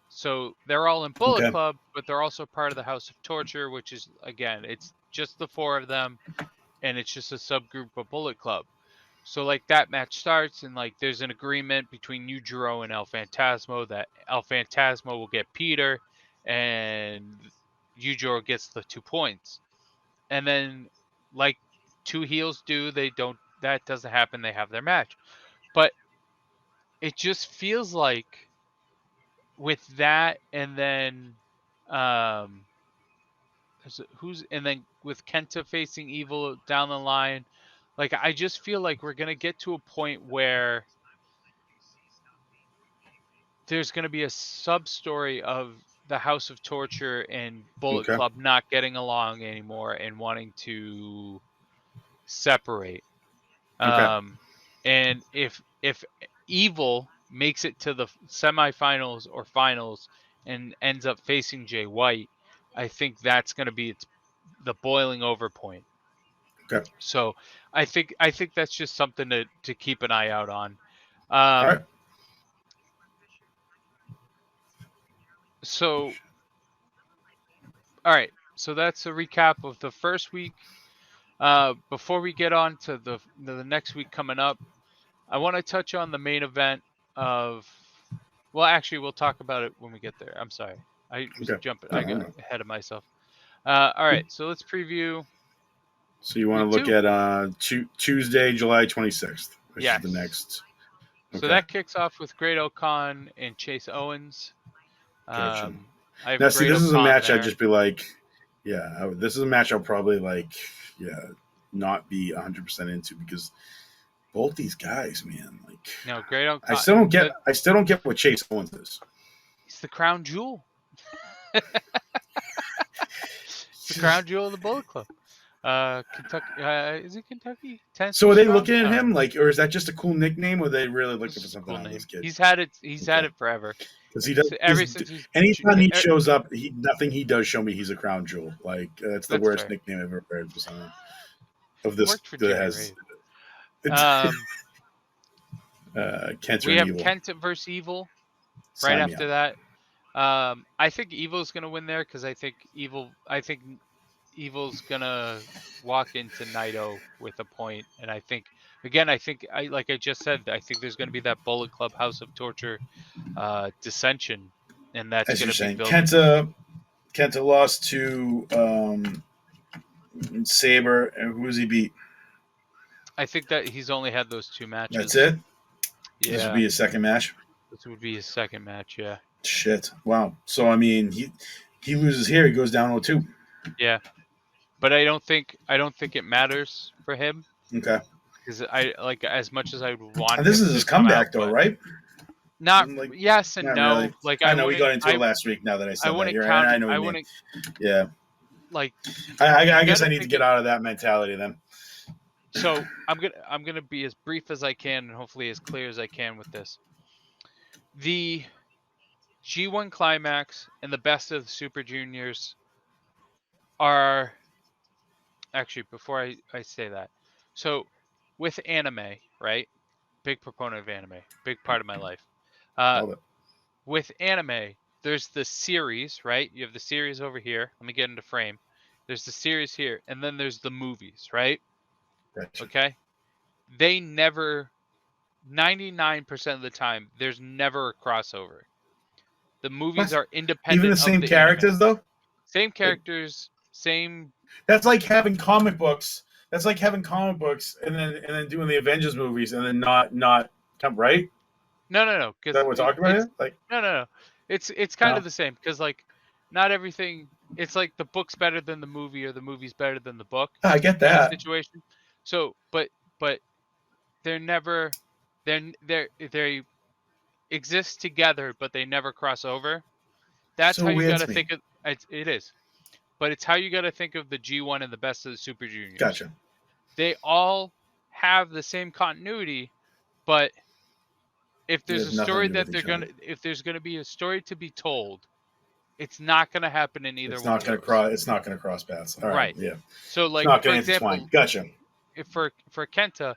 So they're all in Bullet Okay. Club, but they're also part of the House of Torture, which is, again, it's just the four of them, and it's just a subgroup of Bullet Club. So like that match starts, and like there's an agreement between Yujiro and El Phantasmo that El Phantasmo will get Peter, and Yujiro gets the 2 points. And then, like two heels do, they don't. That doesn't happen. They have their match, but it just feels like with that, and then who's and then with Kenta facing Evil down the line, like I just feel like we're gonna get to a point where there's gonna be a sub story of the House of Torture and Bullet Okay. Club not getting along anymore and wanting to separate. Okay. And if Evil makes it to the semifinals or finals and ends up facing Jay White, I think that's going to be the boiling over point. Okay. So I think that's just something to keep an eye out on. All right. So all right, so that's a recap of the first week. Before we get on to the next week coming up, I want to touch on the main event of. Well, actually, we'll talk about it when we get there. I'm sorry, I was Okay. jumping. No, I I don't got know. ahead of myself. All right, so let's preview So you want to week look 2. at Tuesday, July 26th, which is the Yes. next. So Okay. that kicks off with Great O'Khan and Chase Owens. Gotcha. I have Now, see, Great this is a O'Khan match I'd there. just be like, yeah, this is a match I'll probably like, yeah, not be 100% into because both these guys, man, like, No, Great I O'Khan. still don't get, I still don't get what Chase Owens is. He's the crown jewel. It's the crown jewel of the Bullet Club. Kentucky. Is it Kentucky? So Tennessee are they Strong? looking I at don't him know. like, or is that just a cool nickname, or are they really This looking for is a something cool out of this name. kid? He's had it. He's had Okay, it forever. because he does. Ever since he's. Anytime he shows up, nothing he does show me he's a crown jewel. Like that's the That's worst fair. nickname I've ever heard for someone of He this worked for that Jimmy has Rave. Um, Kenta we and have Evil. Kent versus Evil right Sign me after up. that. I think Evil's gonna win there because I think Evil's gonna walk into Naito with a point, and I think like I just said, I think there's gonna be that Bullet Club House of Torture dissension, and that's As you're gonna be saying, building. Kenta lost to Saber, and who does he beat? I think that he's only had those 2 That's matches. it. This would Yeah, be his second match. this would be his second match. Yeah, Shit. Wow. So I mean, he loses here, he goes down 0-2. yeah, but I don't think it matters for him Okay. because I like as much as I would want And this him is to his come out, comeback, though, but right? not Like, yes and not really. no. Like I know we got into it last week. Now that I I said that, wouldn't you're right. count. I know what I you mean. wouldn't Yeah. like. I You got guess to I need to think get it. out of that mentality then. So I'm gonna be as brief as I can and hopefully as clear as I can with this. The G1 Climax and the Best of the Super Juniors are actually before I say that. So with anime, right? Big proponent of anime. Big part of my life. Uh, Love it. with anime, there's the series, right? You have the series over here. Let me get into frame. There's the series here, and then there's the movies, right? Gotcha. Okay. They never 99% of the time there's never a crossover. The movies What? are Even the independent of same the anime. characters, though. Same Like characters, same. that's like having comic books. That's like having comic books and then doing the Avengers movies and then not come right. Is No, that because what we're talking about it's here? Like no. It's kind of no. the same because like not everything. It's like the book's better than the movie or the movie's better than the book I get kind of that. situation. So, but they're never they exist together, but they never cross over. That's how So you got weird to to me. think of it. It is. but it's how you got to think of the G1 and the Best of the Super Juniors. Gotcha. They all have the same continuity, but if there's a story that if there's gonna be a story to be told, it's not gonna happen in either one of those. It's not gonna cross paths. All right. Yeah. So, It's like, not for gonna example, intertwine. Gotcha. if for Kenta,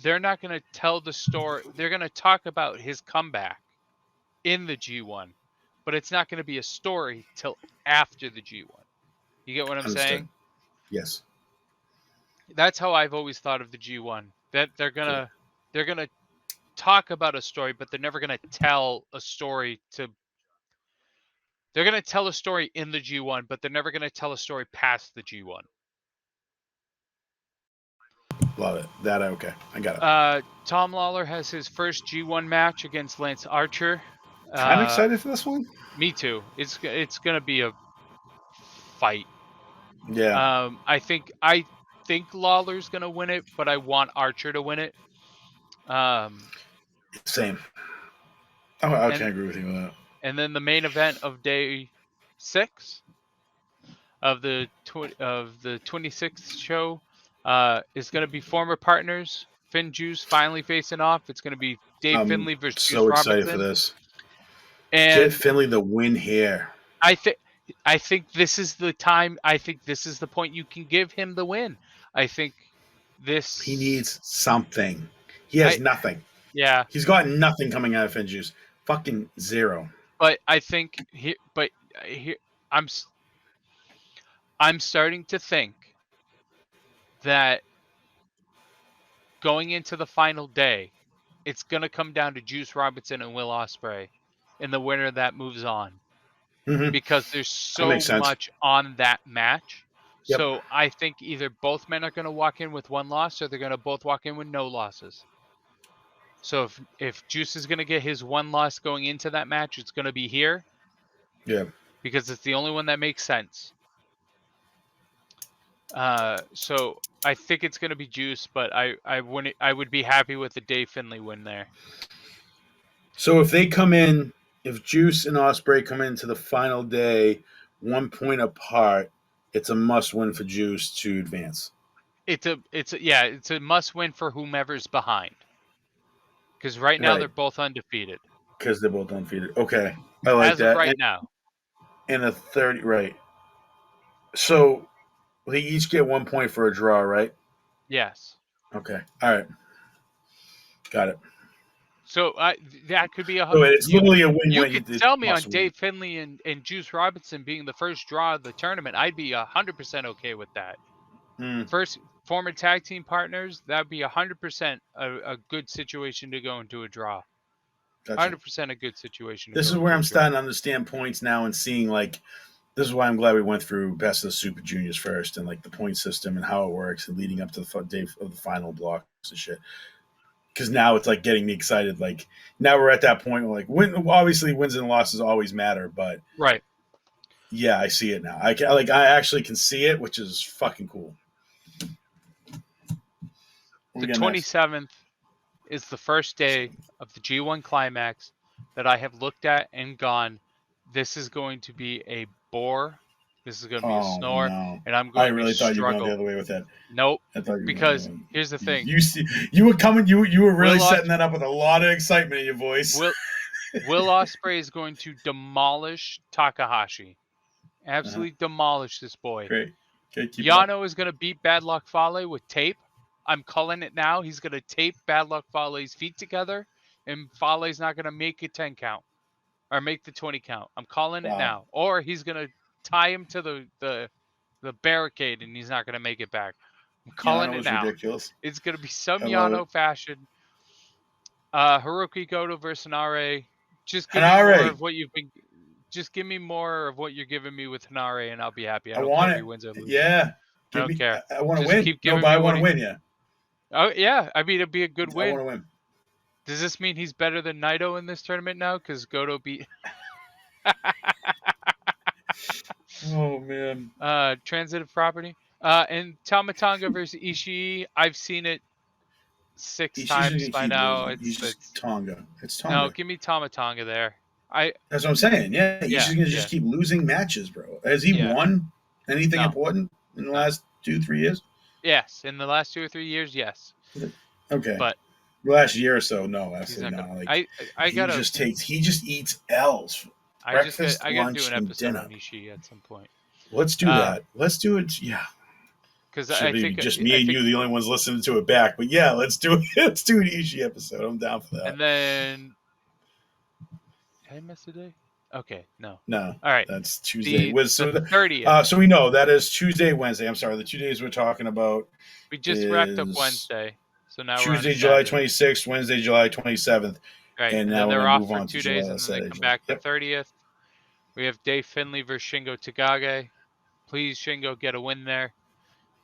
they're not gonna tell the story. They're gonna talk about his comeback in the G1, but it's not gonna be a story till after the G1. You get what I'm Understood. saying? Yes. That's how I've always thought of the G1. That they're gonna talk about a story, but they're never gonna tell a story to. They're gonna tell a story in the G1, but they're never gonna tell a story past the G1. Love it. That okay. I got it. Tom Lawler has his first G1 match against Lance Archer. I'm excited for this one. Me too. It's gonna be a fight. Yeah. I think Lawler's gonna win it, but I want Archer to win it. Same. I can't agree with you on that. And then the main event of day 6 of the 26th show is going to be former partners. Finn Juice finally facing off. It's going to be Dave Finlay versus Juice Robinson. So excited for this. And get Finlay the win here. I think this is the time. I think this is the point you can give him the win. I think he needs something. He has nothing. Yeah. He's got nothing coming out of Finn Juice. Fucking zero. But I think I'm starting to think that going into the final day, it's going to come down to Juice Robinson and Will Ospreay, and the winner of that moves on. Mm-hmm. Because there's so much on that match. Yep. So I think either both men are going to walk in with one loss, or they're going to both walk in with no losses. So if Juice is going to get his one loss going into that match, it's going to be here. Yeah. Because it's the only one that makes sense. So I think it's going to be Juice, but I would be happy with the Dave Finlay win there. So if Juice and Ospreay come into the final day 1 point apart, it's a must win for Juice to advance. It's a must win for whomever's behind. Because right now they're both undefeated. Okay, I like that. As of right now. In a 30, right? So they each get 1 point for a draw, right? Yes. Okay. All right. Got it. So that could be it's literally a win-win. You could tell me on Dave Finlay and Juice Robinson being the first draw of the tournament, I'd be 100% okay with that. First former tag team partners, that'd be 100% a good situation to go into a draw. Gotcha. 100% a good situation. This is where I'm starting to understand points now and seeing this is why I'm glad we went through Best of the Super Juniors first and the point system and how it works and leading up to the day of the final blocks and shit. Because now it's getting me excited. Now we're at that point where obviously wins and losses always matter, but right. Yeah, I see it now. I actually can see it, which is fucking cool. The 27th is the first day of the G1 Climax that I have looked at and gone, this is going to be a bore. This is going to be a snore. No. And I'm going I really to thought struggle. You were going the other way with that. Nope. Because here's the thing. You were coming. You were really setting that up with a lot of excitement in your voice. Will Ospreay is going to demolish Takahashi. Absolutely demolish this boy. Great. Okay, Yano is going to beat Bad Luck Fale with tape. I'm calling it now. He's going to tape Bad Luck Fale's feet together, and Fale's not going to make a 10 count or make the 20 count. I'm calling it now. Or he's going to tie him to the barricade, and he's not going to make it back. I'm calling it now. Ridiculous. It's going to be some Yano fashion. Hiroki Goto versus Hanare. Just give me more of what you've been. Just give me more of what you're giving me with Hanare, and I'll be happy. I don't care if he wins or loses. Yeah. I don't care. I want to win. But I want to win, yeah. Oh, yeah. I mean, it'd be a good win. I want to win. Does this mean he's better than Naito in this tournament now? Because Goto beat... Oh, man. Transitive property. And Tama Tonga versus Ishii. I've seen it 6 times by now. It's Tonga. It's Tonga. No, give me Tama Tonga there. That's what I'm saying. Yeah, he's going to just keep losing matches, bro. Has he won? Anything No, important in the no. last 2-3 years? Yes, in the last 2 or 3 years, yes. Okay. But The last year or so, no, he's absolutely not gonna. not. Like I gotta. he just eats L's. Breakfast, I gotta do lunch, an and episode on dinner. Ishii at some point. Let's do that. Let's do it. Yeah. Because Should be just me and you, the only ones listening to it back. But yeah, let's do it. Let's do an Ishii episode. I'm down for that. And then, did I miss a day? Okay, no. No, All right. that's Tuesday. The 30th. So we know that is Tuesday, Wednesday. I'm sorry. The 2 days we're talking about We just wrapped up is Wednesday, so now we're on a Tuesday, July Saturday. 26th, Wednesday, July 27th. Right, And and then now we're they're going to off move for on to 2 days, July, and then they Saturday, come July. back the Yep. 30th. We have Dave Finley versus Shingo Takagi. Please, Shingo, get a win there.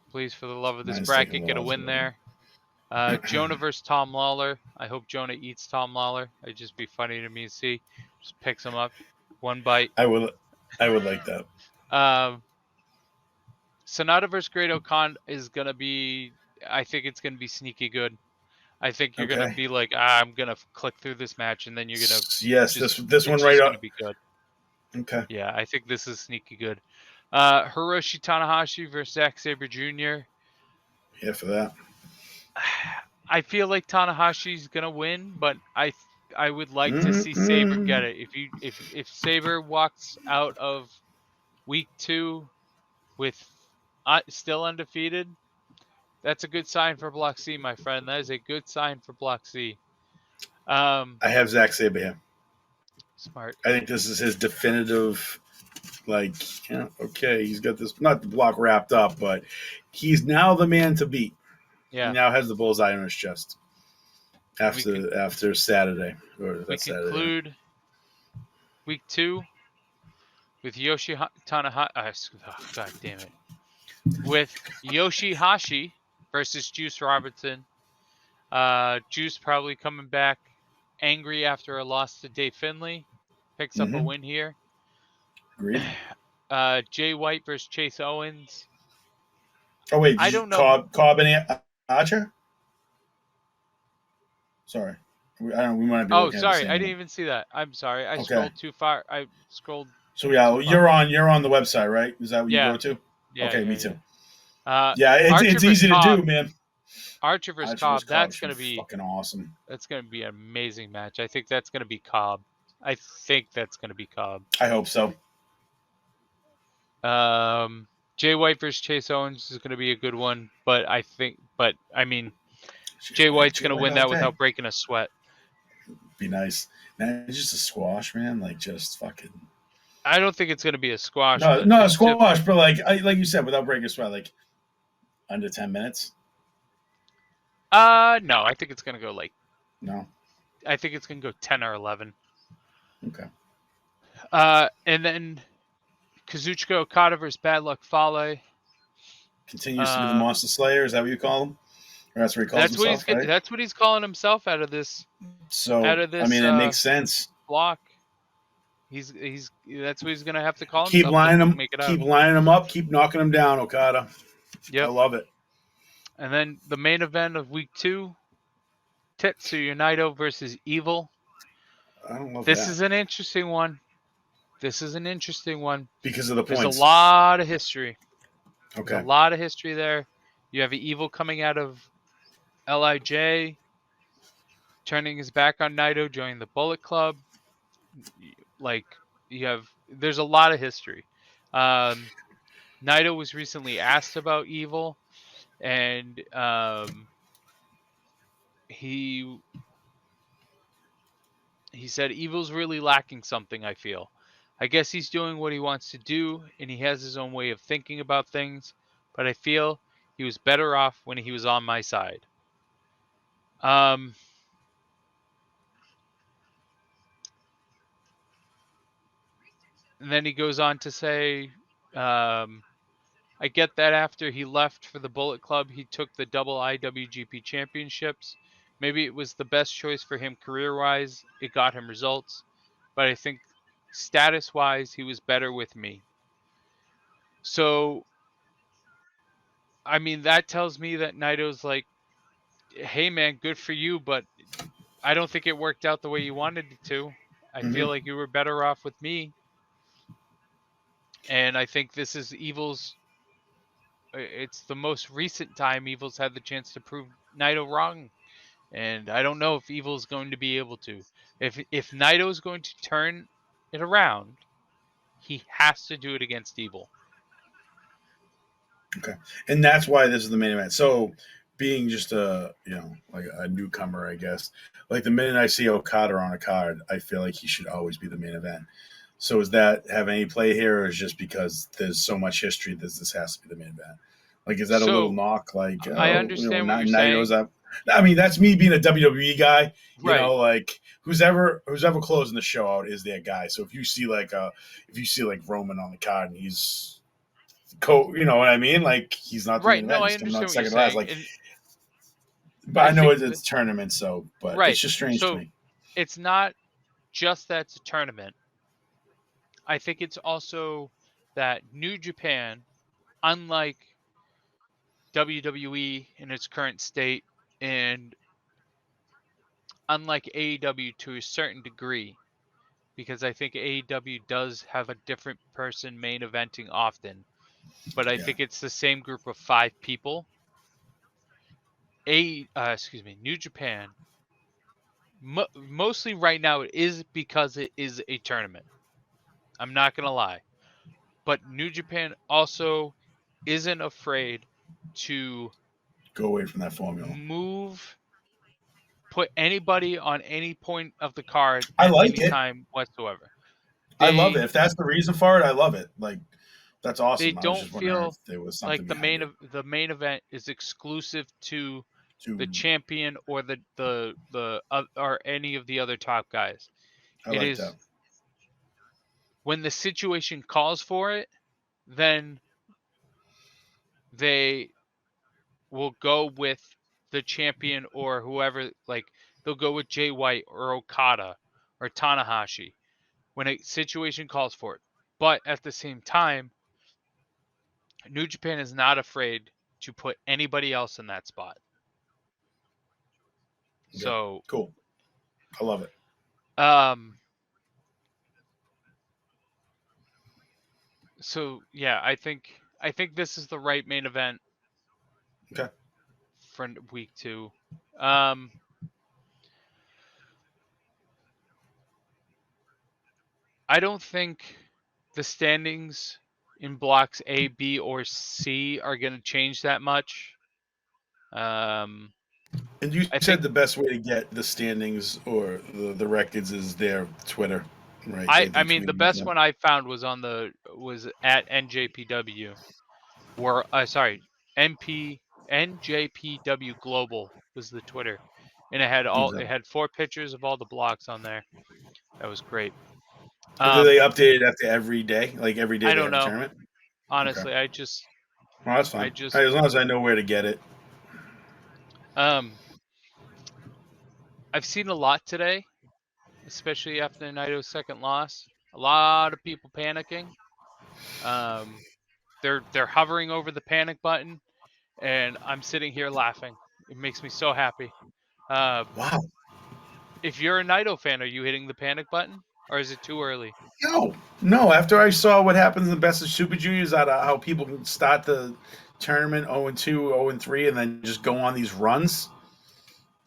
Please, for the love of this Mine's taking bracket, a get a while, win too. there. Jonah versus Tom Lawler. I hope Jonah eats Tom Lawler. It'd just be funny to me to see. Just picks him up, one bite. I would like that. Sonata versus Great Okan is gonna be. I think it's gonna be sneaky good. I think you're gonna Okay. be like, I'm gonna click through this match, and then you're gonna Yes, just. this one It's right just up. gonna be good. Okay. Yeah, I think this is sneaky good. Hiroshi Tanahashi versus Zack Sabre Jr. Yeah, for that. I feel like Tanahashi's gonna win, but I would like to see Sabre get it. If Sabre walks out of week 2 with still undefeated, that's a good sign for Block C, my friend. That is a good sign for Block C. I have Zack Sabre here. Smart. I think this is his definitive. Like, yeah, okay, he's got this not the block wrapped up, but he's now the man to beat. Yeah. He now has the bullseye on his chest. After Saturday or We that Saturday. conclude week 2 with Tanahashi. Oh, God damn it. With Yoshihashi versus Juice Robertson. Juice probably coming back angry after a loss to Dave Finley. Picks up a win here. Agreed. Jay White versus Chase Owens. Oh wait, I don't know. Cobb and Archer. Sorry, we might be. Oh, sorry, I didn't even see that. I'm sorry, I scrolled too far. I scrolled. So yeah, you're on the website, right? Is that what you go to? Yeah. Okay, me too. Yeah, it's easy to do, man. Archer versus Cobb. That's gonna be fucking awesome. That's gonna be an amazing match. I think that's gonna be Cobb. I think that's gonna be Cobb. I hope so. Jay White versus Chase Owens is gonna be a good one, but I mean, Jay White's gonna win that without breaking a sweat. Be nice. Man, just a squash, man. Like just fucking. I don't think it's gonna be a squash. No, a squash, but like you said, without breaking a sweat, like under 10 minutes. No, I think it's gonna go No. I think it's gonna go 10 or 11. Okay. And then Kazuchika Okada versus Bad Luck Fale. Continues to be the Monster Slayer. Is that what you call him? Or that's what he calls himself, right? That's what he's calling himself out of this. So I mean, it makes sense. Block. He's that's what he's gonna have to call himself. Keep lining him up. Keep knocking him down, Okada. Yep. I love it. And then the main event of week 2, Tetsuya Naito versus Evil. I don't love this. This is an interesting one. This is an interesting one. Because of the points. There's a lot of history. Okay. There's a lot of history there. You have Evil coming out of LIJ, turning his back on Naito, joining the Bullet Club. There's a lot of history. Naito was recently asked about Evil, and he said Evil's really lacking something, I feel. I guess he's doing what he wants to do, and he has his own way of thinking about things, but I feel he was better off when he was on my side. And then he goes on to say, I get that after he left for the Bullet Club, he took the double IWGP championships. Maybe it was the best choice for him career-wise. It got him results. But I think status-wise, he was better with me. So, I mean, that tells me that Naito's like, hey, man, good for you, but I don't think it worked out the way you wanted it to. I feel like you were better off with me. And I think this is it's the most recent time Evil's had the chance to prove Naito wrong. And I don't know if Evil's going to be able to. If Naito's going to turn it around, he has to do it against Evil. Okay, and that's why this is the main event. So, being just like a newcomer, I guess, like the minute I see Okada on a card, I feel like he should always be the main event. So, is that have any play here, or is just because there's so much history that this has to be the main event? Like, is that a little So knock? Like, I oh, understand what you're Naito's saying. up. I mean, that's me being a WWE guy. Right. Like who's ever closing the show out is their guy. So if you see like Roman on the card and he's you know what I mean? Like he's not the Right. main No, event. I He's coming out understand what you're second to last. saying. Like, And but I I know think it's tournament, so but it's right. just strange to So me. it's not just that it's a tournament. I think it's also that New Japan, unlike WWE in its current state, and unlike AEW to a certain degree, because I think AEW does have a different person main eventing often, but I Yeah, think it's the same group of 5 people. New Japan, mostly right now, it is because it is a tournament. I'm not gonna lie, but New Japan also isn't afraid to go away from that formula. move, put anybody on any point of the card I at like any it. time whatsoever. I love it. They If that's the reason for it, I love it. Like that's they awesome. I was don't just wondering if feel there was like something behind it. the main event is exclusive to the To champion or or any of the other top guys. I It like that. is when the situation calls for it, then they will go with the champion or whoever. Like they'll go with Jay White or Okada or Tanahashi when a situation calls for it. But at the same time, New Japan is not afraid to put anybody else in that spot. Yeah, So, cool. I love it. um, so yeah, I think this is the right main event Okay. for week 2. Um, I don't think the standings in blocks A, B, or C are going to change that much. Um, And you I said think the best way to get the standings or the records is their Twitter, right? I They mean tweet the them at best them. one I found was at NJPW, where sorry, NJPW Global was the Twitter, and Okay. it had 4 pictures of all the blocks on there. That was great. And do they Um, update it after every day? Like every day I they don't have a know. tournament? Okay. Honestly, Well, that's I fine. just, Hey, as long as I know where to get it. um, I've seen a lot today, especially after Naito's second loss. A lot of people panicking. Um, they're hovering over the panic button, and I'm sitting here laughing. It makes me so happy. Um, Wow. if you're a Naito fan, are you hitting the panic button, or is it too early? No, no. After I saw what happens in the best of Super Juniors, out of how people can start the tournament 0-2, 0-3, and then just go on these runs.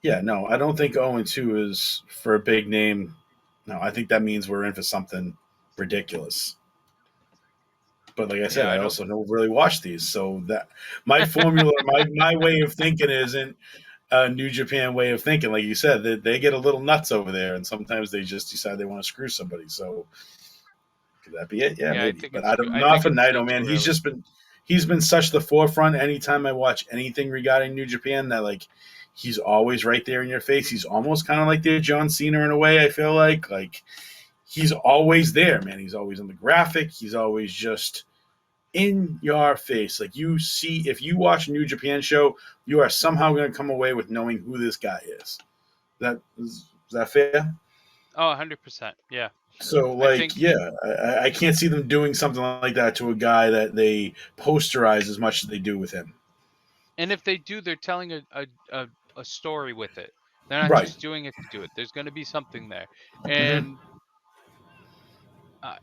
Yeah, no, I don't think 0-2 is for a big name. No, I think that means we're in for something ridiculous. But like I said, Yeah, I I don't. also don't really watch these, so that my formula, my way of thinking isn't a New Japan way of thinking. Like you said, they get a little nuts over there, and sometimes they just decide they want to screw somebody. So could that be it? Yeah, Yeah, maybe. But I not think for it's Naito, man. too early. He's been such the forefront. Anytime I watch anything regarding New Japan, that like he's always right there in your face. He's almost kind of like their John Cena in a way. I feel like he's always there, man. He's always on the graphic. He's always just in your face. Like you see, if you watch a New Japan show, you are somehow going to come away with knowing who this guy is. Is that fair? Oh, 100%. Yeah, So, I think, like, yeah, I can't see them doing something like that to a guy that they posterize as much as they do with him. and if they do, they're telling a story with it. They're not Right. just doing it to do it. There's going to be something there, Hmm. and I,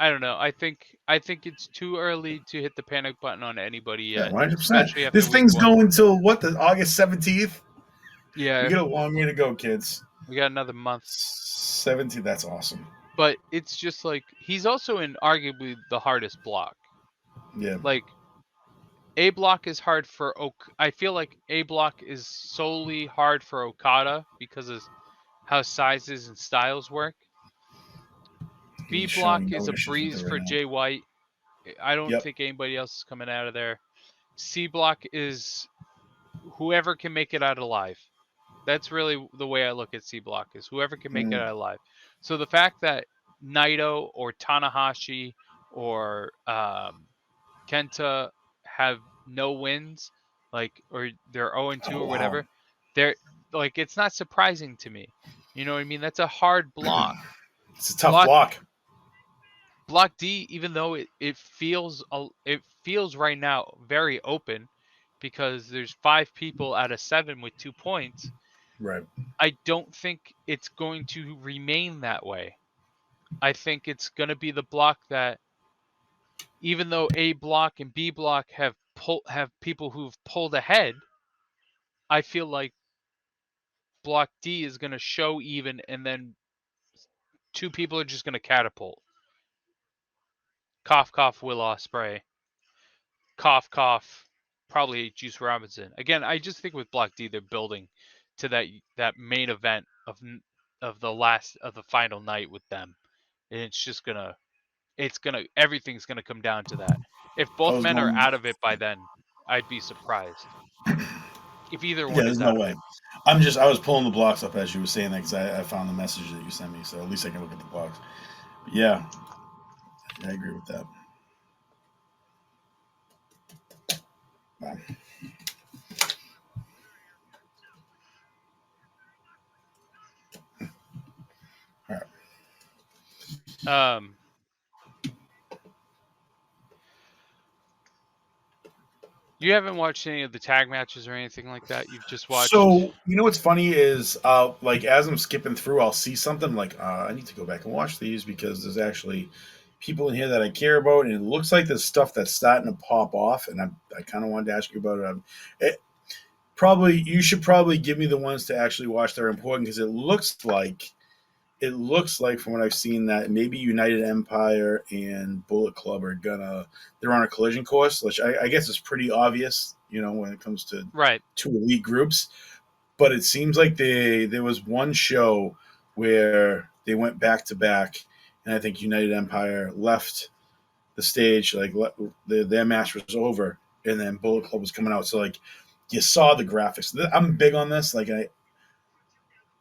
I don't know. I think it's too early to hit the panic button on anybody Yeah, yet, 100%. especially after This week thing's one. going till what, the August 17th? We Yeah, got a long way to go, kids. we got another month. 17th, that's awesome. But it's just like he's also in arguably the hardest block. Yeah. Like A block is hard for I feel like A block is solely hard for Okada because of how sizes and styles work. B He's showing block is no a issues with breeze it right for now. Jay White. I don't Yep. think anybody else is coming out of there. C block is whoever can make it out alive. That's really the way I look at C block is whoever can make it Mm. out alive. So the fact that Naito or Tanahashi or Kenta have no wins, like or they're 0 and 2 Oh, or wow. whatever, they're like it's not surprising to me. You know what I mean? That's a hard block. It's a tough Block block. block D, even though it feels right now very open because there's 5 people out of 7 with 2 points. Right. I don't think it's going to remain that way. I think it's going to be the block that, even though A block and B block have people who've pulled ahead, I feel like block D is going to show even, and then 2 people are just going to catapult. Cough, cough, Will Ospreay. Cough, cough. Probably Juice Robinson. Again, I just think with block D, they're building to that main event of the final night with them, and everything's gonna come down to that. If I both was men are going. out of it by then, I'd be surprised. If either Yeah, one there's is no out of way. it. I was pulling the blocks up as you were saying that because I found the message that you sent me, so at least I can look at the blocks. But yeah, I agree with that. Wow. All right. Um, you haven't watched any of the tag matches or anything like that. You've just watched. So you know what's funny is like as I'm skipping through, I'll see something like I need to go back and watch these because there's actually people in here that I care about, and it looks like there's stuff that's starting to pop off, and I kind of wanted to ask you about it. Probably you should probably give me the ones to actually watch that are important because it looks like from what I've seen that maybe United Empire and Bullet Club they're on a collision course, which I guess is pretty obvious, when it comes to Right. two elite groups. But it seems like there was one show where they went back to back, and I think United Empire left the stage, like their match was over, and then Bullet Club was coming out. So like you saw the graphics. I'm big on this. Like I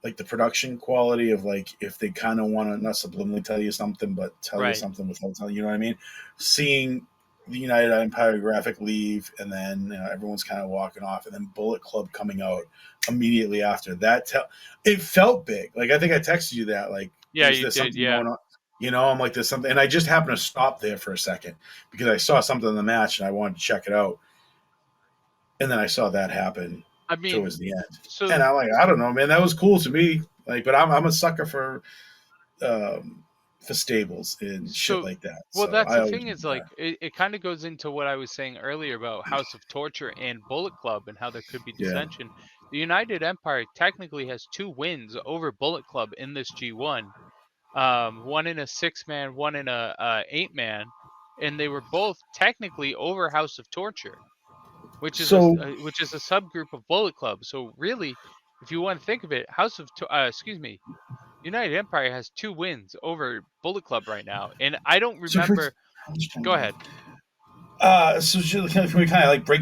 like the production quality of like if they kind of want to not subliminally tell you something, but tell you Right. something without telling you know what I mean. Seeing the United Empire graphic leave, and then everyone's kind of walking off, and then Bullet Club coming out immediately after that. It felt big. Like I think I texted you that. Like, Yeah, is you there did. something Yeah. going on? I'm like, there's something, and I just happened to stop there for a second because I saw something in the match and I wanted to check it out, and then I saw that happen I mean, towards the end, so and I'm like, I don't know, man, that was cool to me. Like, but I'm a sucker for stables and shit so like that. well, So that's I the always thing do is that. like it kind of goes into what I was saying earlier about House of Torture and Bullet Club and how there could be Yeah. dissension. The United Empire technically has 2 wins over Bullet Club in this G1. One in a 6-man, one in a 8-man, and they were both technically over House of Torture, So which is a subgroup of Bullet Club. So really, if you want to think of it, excuse me, United Empire has 2 wins over Bullet Club right now, and I don't so can remember. I'm just trying Go to ahead. think. Can we kind of like break?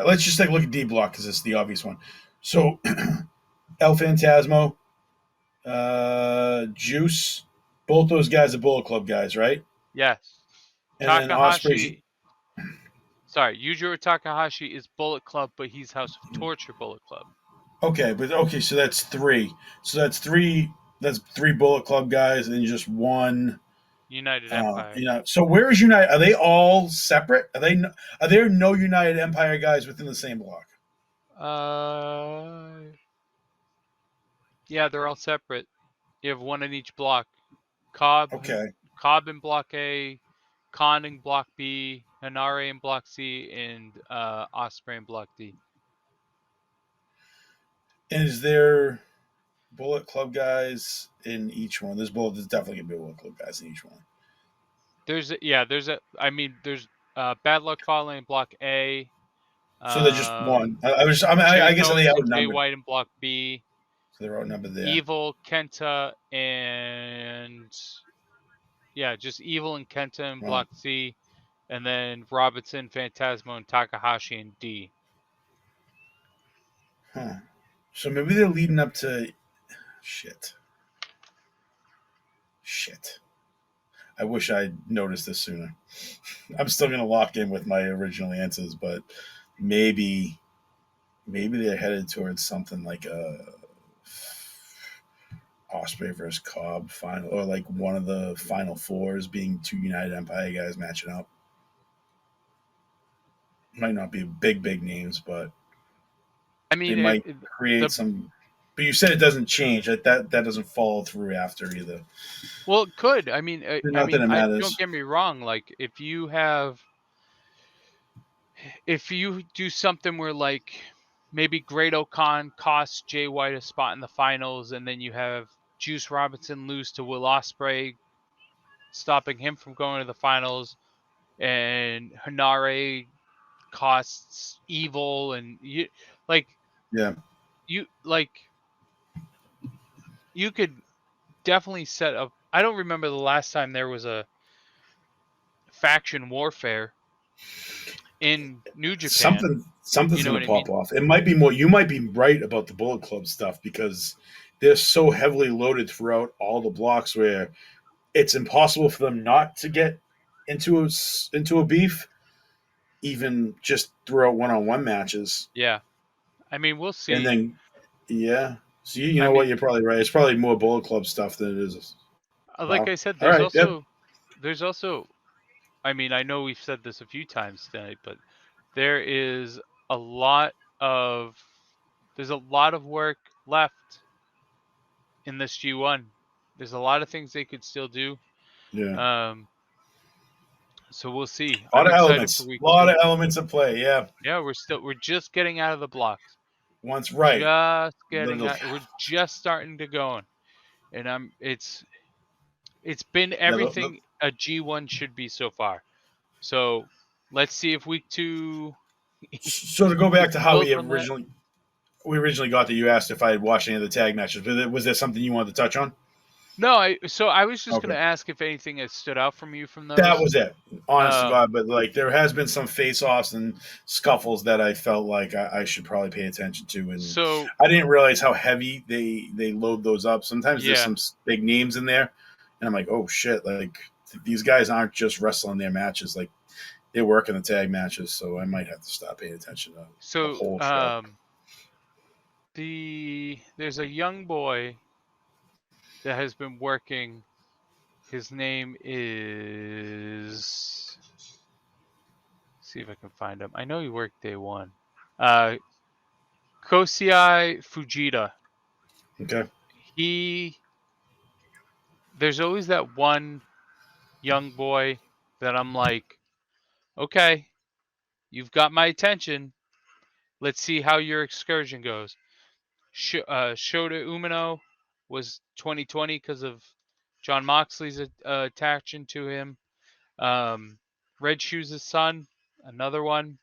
Let's just take a look at D block because it's the obvious one. So El Phantasmo, Juice, both those guys are Bullet Club guys, right? Yes, And then Osprey's. Takahashi. Sorry, Yujiro Takahashi is Bullet Club, but he's House of Torture Bullet Club. Okay, but okay, so that's three. So that's three. That's three Bullet Club guys, and just one. United Empire. So where is United? Are they all separate? Are there no United Empire guys within the same block? Uh, yeah, they're all separate. You have one in each block. Cobb, Okay. Cobb in Block A, Khan in Block B, Hanare in Block C, and Osprey in Block D. And is there Bullet Club guys in each one? There's definitely gonna be Bullet Club guys in each one. There's Bad Luck Fale in Block A. So they're just one. I Cherry guess they Tones and Jay outnumbered. White in Block B. So they're outnumbered there. Evil, Kenta, and just Evil and Kenta in Right. Block C, and then Robinson, Phantasma, and Takahashi in D. Huh. So maybe they're leading up to shit. Shit. I wish I'd noticed this sooner. I'm still gonna lock in with my original answers, but maybe they're headed towards something like a Osprey versus Cobb final, or like one of the final fours being two United Empire guys matching up. Might not be big names, but I they mean, might create the some. But you said it doesn't change. That doesn't follow through after either. well, it could. I mean, Not that it don't matters. get me wrong. Like, if you do something where like maybe Great O'Con costs Jay White a spot in the finals, and then you have Juice Robinson lose to Will Ospreay, stopping him from going to the finals, and Hanare costs Evil, and you like Yeah. you like you could definitely set up. I don't remember the last time there was a faction warfare in New Japan. Something's You know gonna what I mean? pop off. It might be more. You might be right about the Bullet Club stuff because they're so heavily loaded throughout all the blocks where it's impossible for them not to get into a beef, even just throughout one-on-one matches. Yeah. I mean, we'll And see. then, yeah. So you I know what? mean, You're probably right. It's probably more Bullet Club stuff than it is. like Wow. I said, All right. Yep. there's also I mean, I know we've said this a few times tonight, but there is a lot of there's a lot of work left in this G1. There's a lot of things they could still do. Yeah. Um, so we'll see. A lot I'm of excited for elements. week A lot 2. of elements at play. Yeah. Yeah, we're just getting out of the blocks. Once right. Just getting Literally. out. We're just starting to go on. And it's been Yeah. everything a G1 should be so far. So, let's see if week 2 So to go back to how builds on that. we originally got that, you asked if I had watched any of the tag matches. Was there something you wanted to touch on? No, I was just Okay. gonna ask if anything has stood out from you from That those. was it. Honest to God, but like there has been some face-offs and scuffles that I felt like I should probably pay attention to, and So I didn't realize how heavy they load those up. Sometimes there's yeah, some big names in there, and I'm like, oh shit! Like these guys aren't just wrestling their matches; like they work in the tag matches. So I might have to stop paying attention to the so whole show. there's a young boy that has been working. His name is. See if I can find him. I know he worked day 1. Uh, Kosei Fujita. Okay. There's always that one young boy that I'm like, okay, you've got my attention. Let's see how your excursion goes. Shota Umino was 2020 because of John Moxley's attachment to him. Red Shoes' son, another one.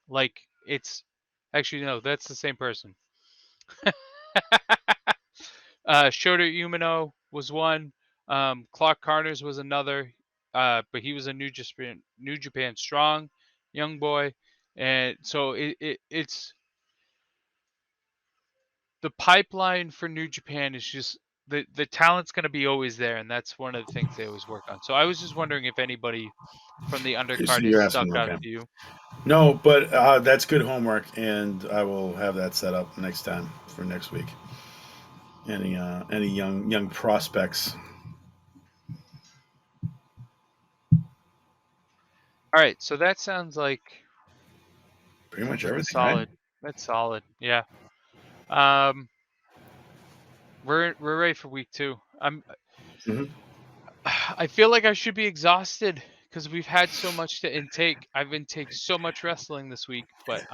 Like, it's actually, no, that's the same person. Shota Umino was one. Clark Connors was another. But he was a New Japan Strong young boy, and so it's the pipeline for New Japan is just the talent's going to be always there, and that's one of the things they always work on. So I was just wondering if anybody from the So undercard has you're stuck asking, out okay? to you. No, but that's good homework, and I will have that set up next time for next week. Any young prospects? All right, so that Pretty sounds much like a everything, right? solid. That's solid. Yeah. Um, we're ready for week 2. Mm-hmm. I feel like I should be exhausted because we've had so much to intake. I've intaked so much wrestling this week, but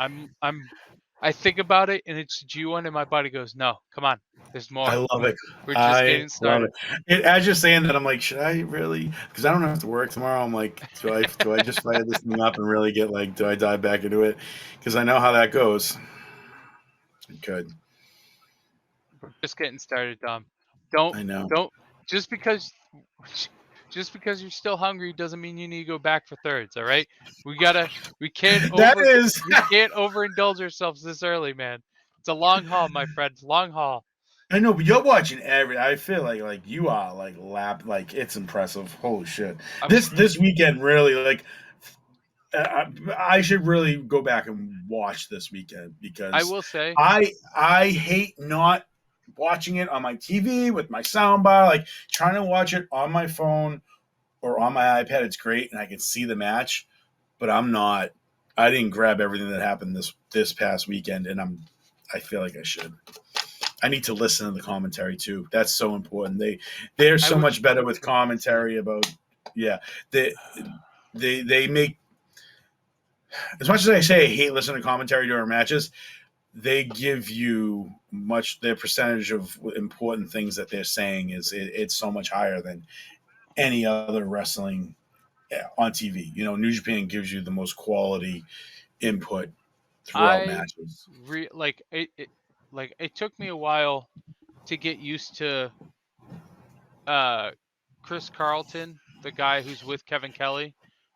I think about it and it's G1 and my body goes, no, come on, there's I more. love it. We're just I getting love started. it. As you're saying that, I'm like, should I really? Because I don't have to work tomorrow. I'm like, do I just fire this thing up and really get like, do I dive back into it? Because I know how that goes. I could. We're just getting started, Dom. Don't I know. don't just because just because you're still hungry doesn't mean you need to go back for thirds, all right? We gotta we can't That over is. we can't overindulge ourselves this early, man. It's a long haul, my friends. Long haul. I know, but you're watching every. I feel like you are like like it's impressive. Holy shit! I'm This weekend really like. I should really go back and watch this weekend I because will say I hate not watching it on my TV with my soundbar. Like trying to watch it on my phone or on my iPad, it's great and I can see the match, but I'm not. I didn't grab everything that happened this past weekend, and I feel like I should. I need to listen to the commentary too. That's so important. They're I so wish much better people with could see it. commentary about yeah. They they make as much as I say I hate listening to commentary during matches, they give you much their percentage of important things that they're saying it's so much higher than any other wrestling on TV. You know, New Japan gives you the most quality input throughout I matches. like like it took me a while to get used to uh Chris Carlton, the guy who's with Kevin Kelly,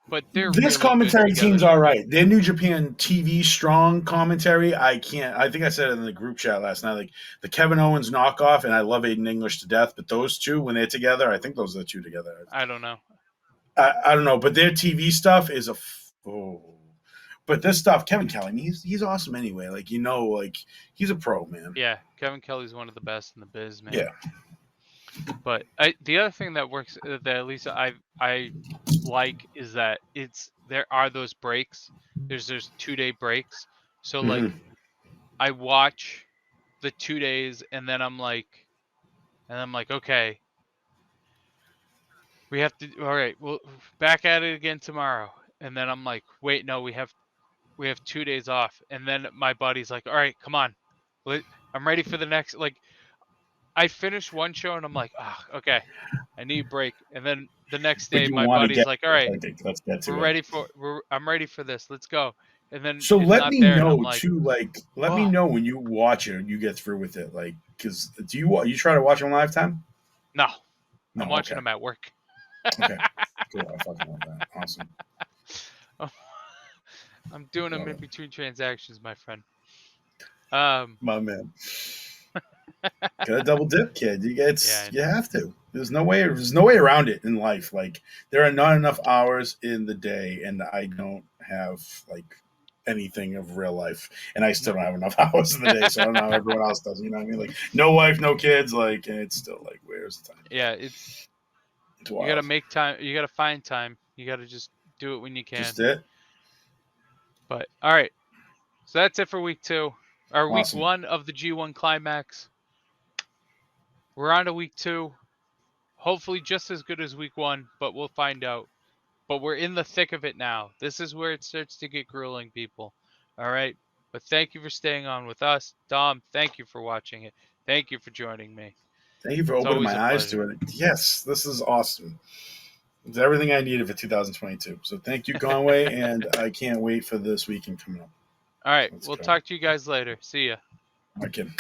but they're This really good commentary team's together. all right. Their New Japan TV strong commentary, I can't. I think I said it in the group chat last night. Like the Kevin Owens knockoff, and I love Aiden English to death, but those two when they're together, I think those are the two together. I don't know. I don't know, but their TV stuff is oh. But this stuff, Kevin Kelly, he's awesome anyway. Like like he's a pro man. Yeah, Kevin Kelly's one of the best in the biz, man. Yeah. But the other thing that works that at least I like is that there are those breaks. There's 2-day breaks. So like Mm-hmm. I watch the 2 days and I'm like, okay, we have to all right, well back at it again tomorrow. And then I'm like, wait, no, we have 2 days off. And then my buddy's like, all right, come on. I'm ready for the next like I finished one show and I'm like, ah, okay, I need a break. And then the next But day, you my want to buddy's get like, all right, let's get to it. I'm ready for this. Let's go. And then So it's let not me there, and I'm know like, too. Like, let me oh know when you watch it, you get through with it. Like, because you try to watch it on Lifetime? no, I'm No. watching Okay. them at work. Okay. Cool. I fucking love that. Awesome. I'm doing them Love in it. between transactions, my friend. Um, My man. Got a double dip, kid. yeah, I You know. have to. There's no way around it in life. Like there are not enough hours in the day, and I don't have like anything of real life, and I still No. don't have enough hours in the day. So I don't know how everyone else does. You know what I mean? Like no wife, no kids. Like, and it's still like, where's the time? Yeah, It's you gotta wild. make time. You gotta find time. You gotta just do it when you can. Just it. But all right, so that's it for week 2, or week Awesome. 1 of the G1 Climax. We're on to week 2. Hopefully just as good as week 1, but we'll find out. But we're in the thick of it now. This is where it starts to get grueling, people. All right. But thank you for staying on with us. Dom, thank you for watching it. Thank you for joining me. Thank you for It's opening always my a eyes pleasure. to it. Yes, this is awesome. It's everything I needed for 2022. So thank you, Conway, and I can't wait for this weekend coming up. All right. Let's We'll go. talk to you guys later. See ya. I can.